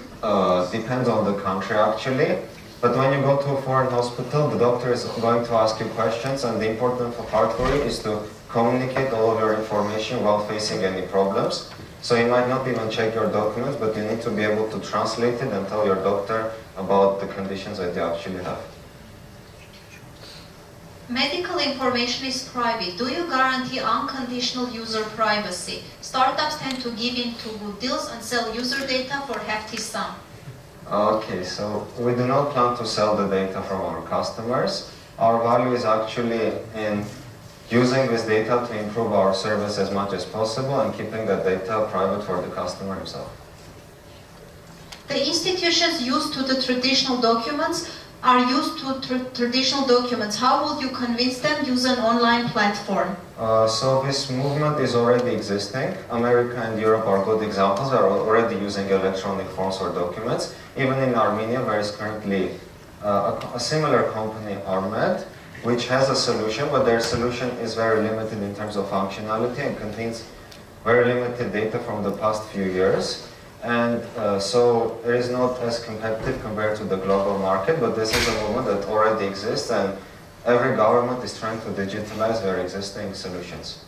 depends on the country actually. But when you go to a foreign hospital, the doctor is going to ask you questions, and the important part for you is to communicate all of your information without facing any problems. So you might not even check your documents, but you need to be able to translate it and tell your doctor about the conditions that you actually have. Medical information is private. Do you guarantee unconditional user privacy? Startups tend to give in to good deals and sell user data for hefty sum. Okay, so we do not plan to sell the data from our customers. Our value is actually in using this data to improve our service as much as possible and keeping that data private for the customer himself. The institutions used to the traditional documents are used to traditional documents. How would you convince them to use an online platform? So this movement is already existing. America and Europe are good examples. They are already using electronic forms or documents. Even in Armenia, there is currently a similar company, AdMob, which has a solution, but their solution is very limited in terms of functionality and contains very limited data from the past few years. And so it is not as competitive compared to the global market, but this is a movement that already exists, and every government is trying to digitalize their existing solutions.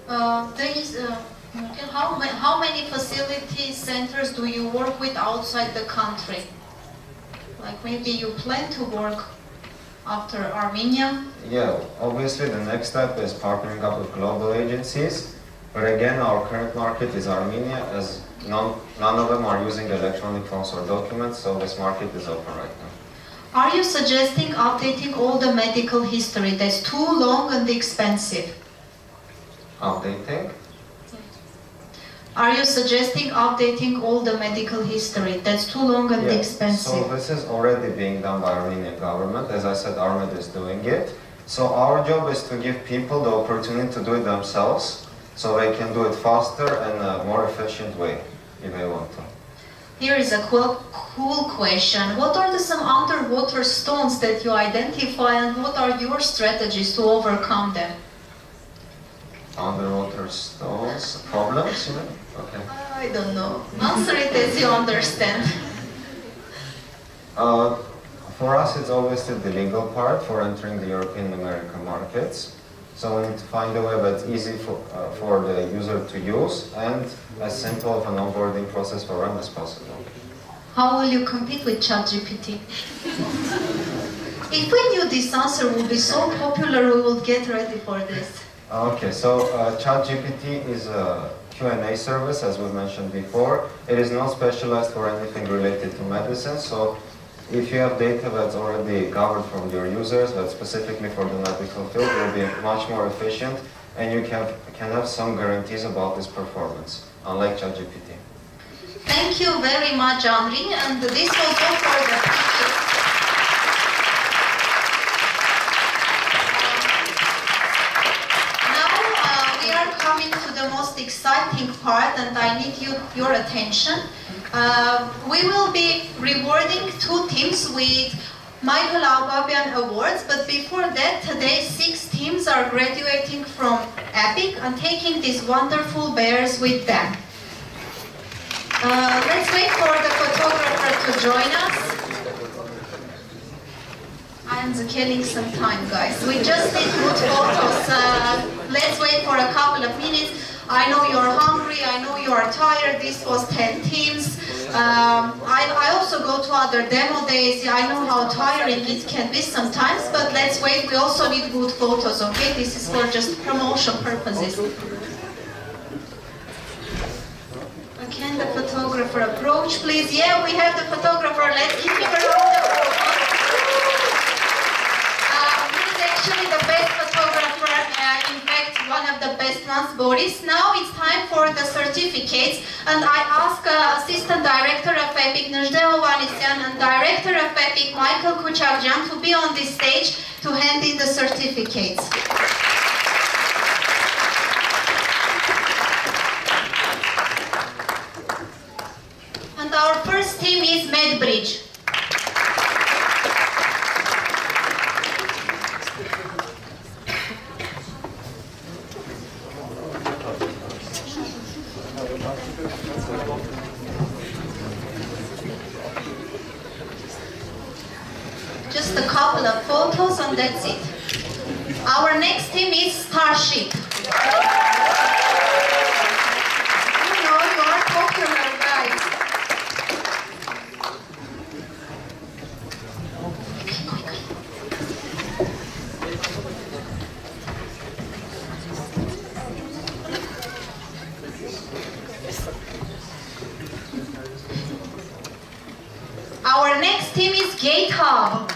How many facility centers do you work with outside the country? Like maybe you plan to work after Armenia? Yeah, obviously the next step is partnering up with global agencies. But again, our current market is Armenia, as none of them are using electronic forms or documents, so this market is open right now. Are you suggesting updating all the medical history? That's too long and expensive. Updating? Are you suggesting updating all the medical history? That's too long and expensive. So this is already being done by Armenian government. As I said, Armed is doing it. So our job is to give people the opportunity to do it themselves, so they can do it faster and a more efficient way, if they want to. Here is a cool question. What are some underwater stones that you identify, and what are your strategies to overcome them? Underwater stones, problems, you mean? Okay. I don't know. Answer it as you understand. For us, it's obviously the legal part for entering the European and American markets. So we need to find a way that's easy for the user to use and as simple of an onboarding process for them as possible. How will you compete with ChatGPT? If we knew this answer would be so popular, we would get ready for this. Okay, so ChatGPT is a Q&A service, as we mentioned before. It is not specialized for anything related to medicine, so if you have data that's already covered from your users, that's specifically for the medical field, you'll be much more efficient, and you can have some guarantees about this performance, unlike ChatGPT. Thank you very much, Henri, and this was all for the picture. We are coming to the most exciting part, and I need your attention. We will be rewarding 2 teams with Michael Albabian Awards, but before that, today 6 teams are graduating from EPIC and taking these wonderful bears with them. Let's wait for the photographer to join us. I'm killing some time, guys. We just need good photos. Let's wait for a couple of minutes. I know you're hungry, I know you are tired. This was 10 teams. I also go to other demo days. I know how tiring it can be sometimes, but let's wait. We also need good photos, okay? This is for just promotion purposes. Can the photographer approach, please? Yeah, we have the photographer. Let's give him a round of applause. He is actually the best photographer, in fact, one of the best ones, Boris. Now it's time for the certificates, and I ask Assistant Director of EPIC, Najde Ovanesyan, and Director of EPIC, Michael Kuchakjan, to be on this stage to hand in the certificates. And our first team is MedBridge. Just a couple of photos and that's it. Our next team is Starship. You know, you are popular, guys. Our next team is GitHub.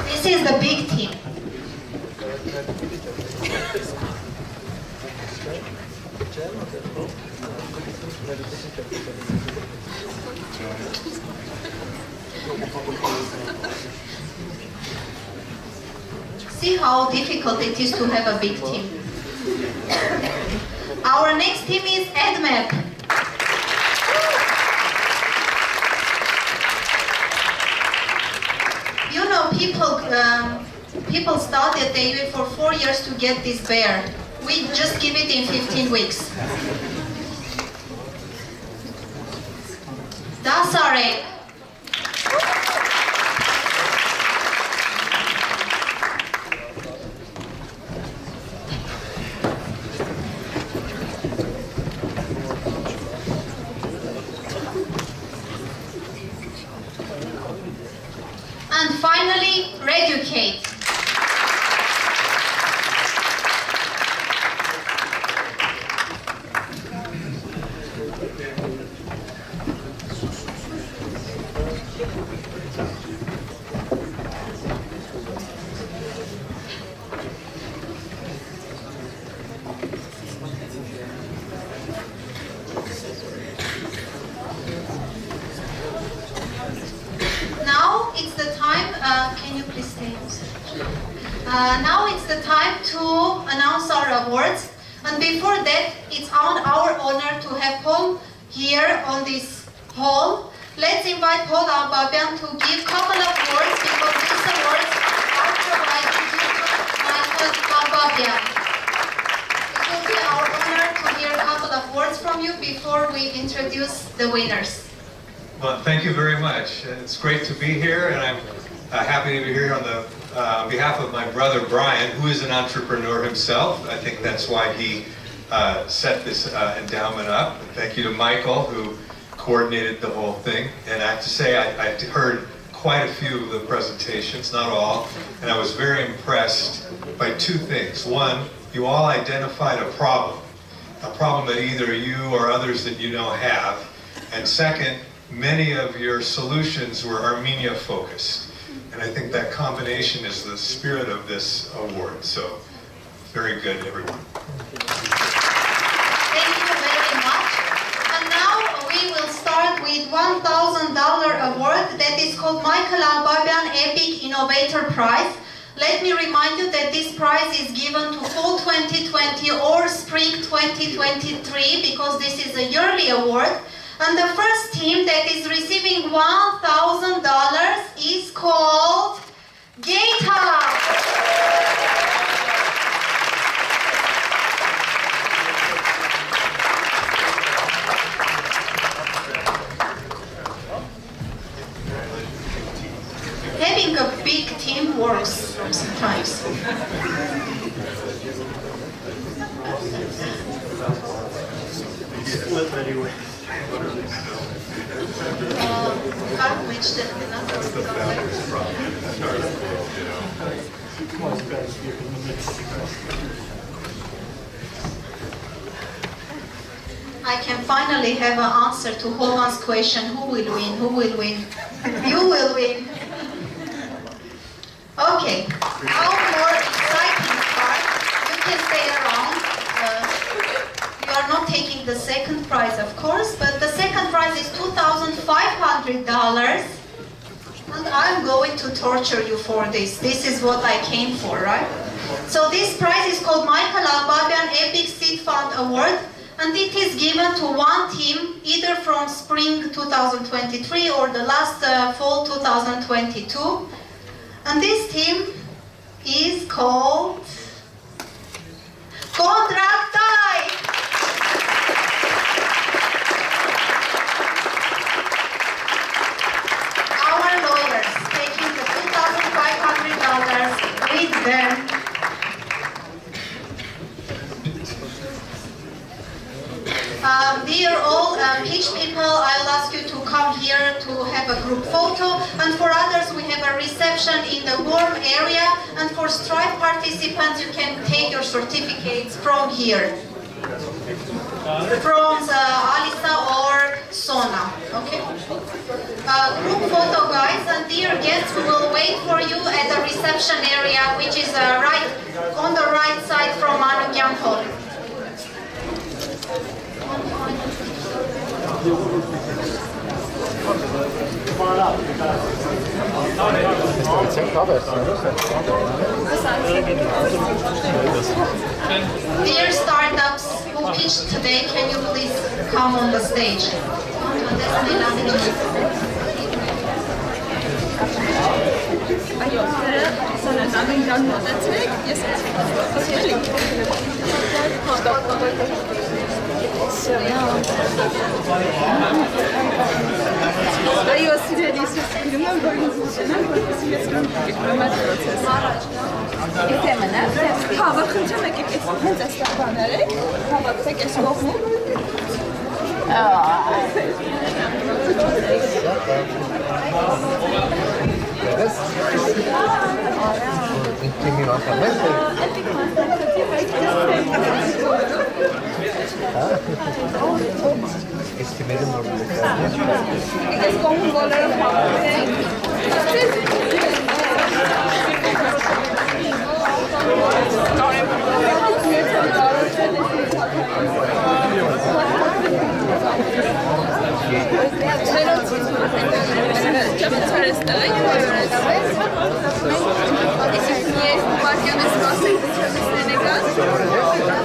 This is the big team. See how difficult it is to have a big team. Our next team is AdMob. You know, people studied the for 4 years to get this bear. We just give it in 15 weeks. That's our aim. And finally, Reducate. Now it's the time, can you please stay? Now it's the time to announce our awards. And before that, it's our honor to have Paul here on this hall. Let's invite Paul Albabian to give a couple of words because these awards are provided to Michael Albabian. It will be our honor to hear a couple of words from you before we introduce the winners. Well, thank you very much. It's great to be here, and I'm happy to be here on behalf of my brother Brian, who is an entrepreneur himself. I think that's why he set this endowment up. And thank you to Michael, who coordinated the whole thing. And I have to say, I heard quite a few of the presentations, not all, and I was very impressed by two things. One, you all identified a problem that either you or others that you know have. And second, many of your solutions were Armenia focused. And I think that combination is the spirit of this award. So, very good, everyone. Thank you very much. And now we will start with $1,000 award that is called Michael Albabian Epic Innovator Prize. Let me remind you that this prize is given to Fall 2020 or Spring 2023 because this is a yearly award. And the first team that is receiving $1,000 is called GitHub. Having a big team works sometimes. I can finally have an answer to Holman's question, who will win, who will win? You will win. Okay, now more exciting part, you can stay around. You are not taking the second prize, of course, but the second prize is $2,500. And I'm going to torture you for this. This is what I came for, right? So this prize is called Michael Albabian Epic Seed Fund Award. And it is given to one team, either from Spring 2023 or the last Fall 2022. And this team is called Contractai. Our lawyers taking the $2,500 with them. Dear all pitch people, I'll ask you to come here to have a group photo. And for others, we have a reception in the warm area. And for Strife participants, you can take your certificates from here. From Alisa or Sona, okay? Group photo, guys, and dear guests, we will wait for you at the reception area, which is right on the right side from Manukyan Hall. Dear startups who pitched today, can you please come on the stage? Io studio di film organizasyonel diplomát proces. Ithemana, hava khunchama ke kesman dastarbanare, hava tekesgohu. Pero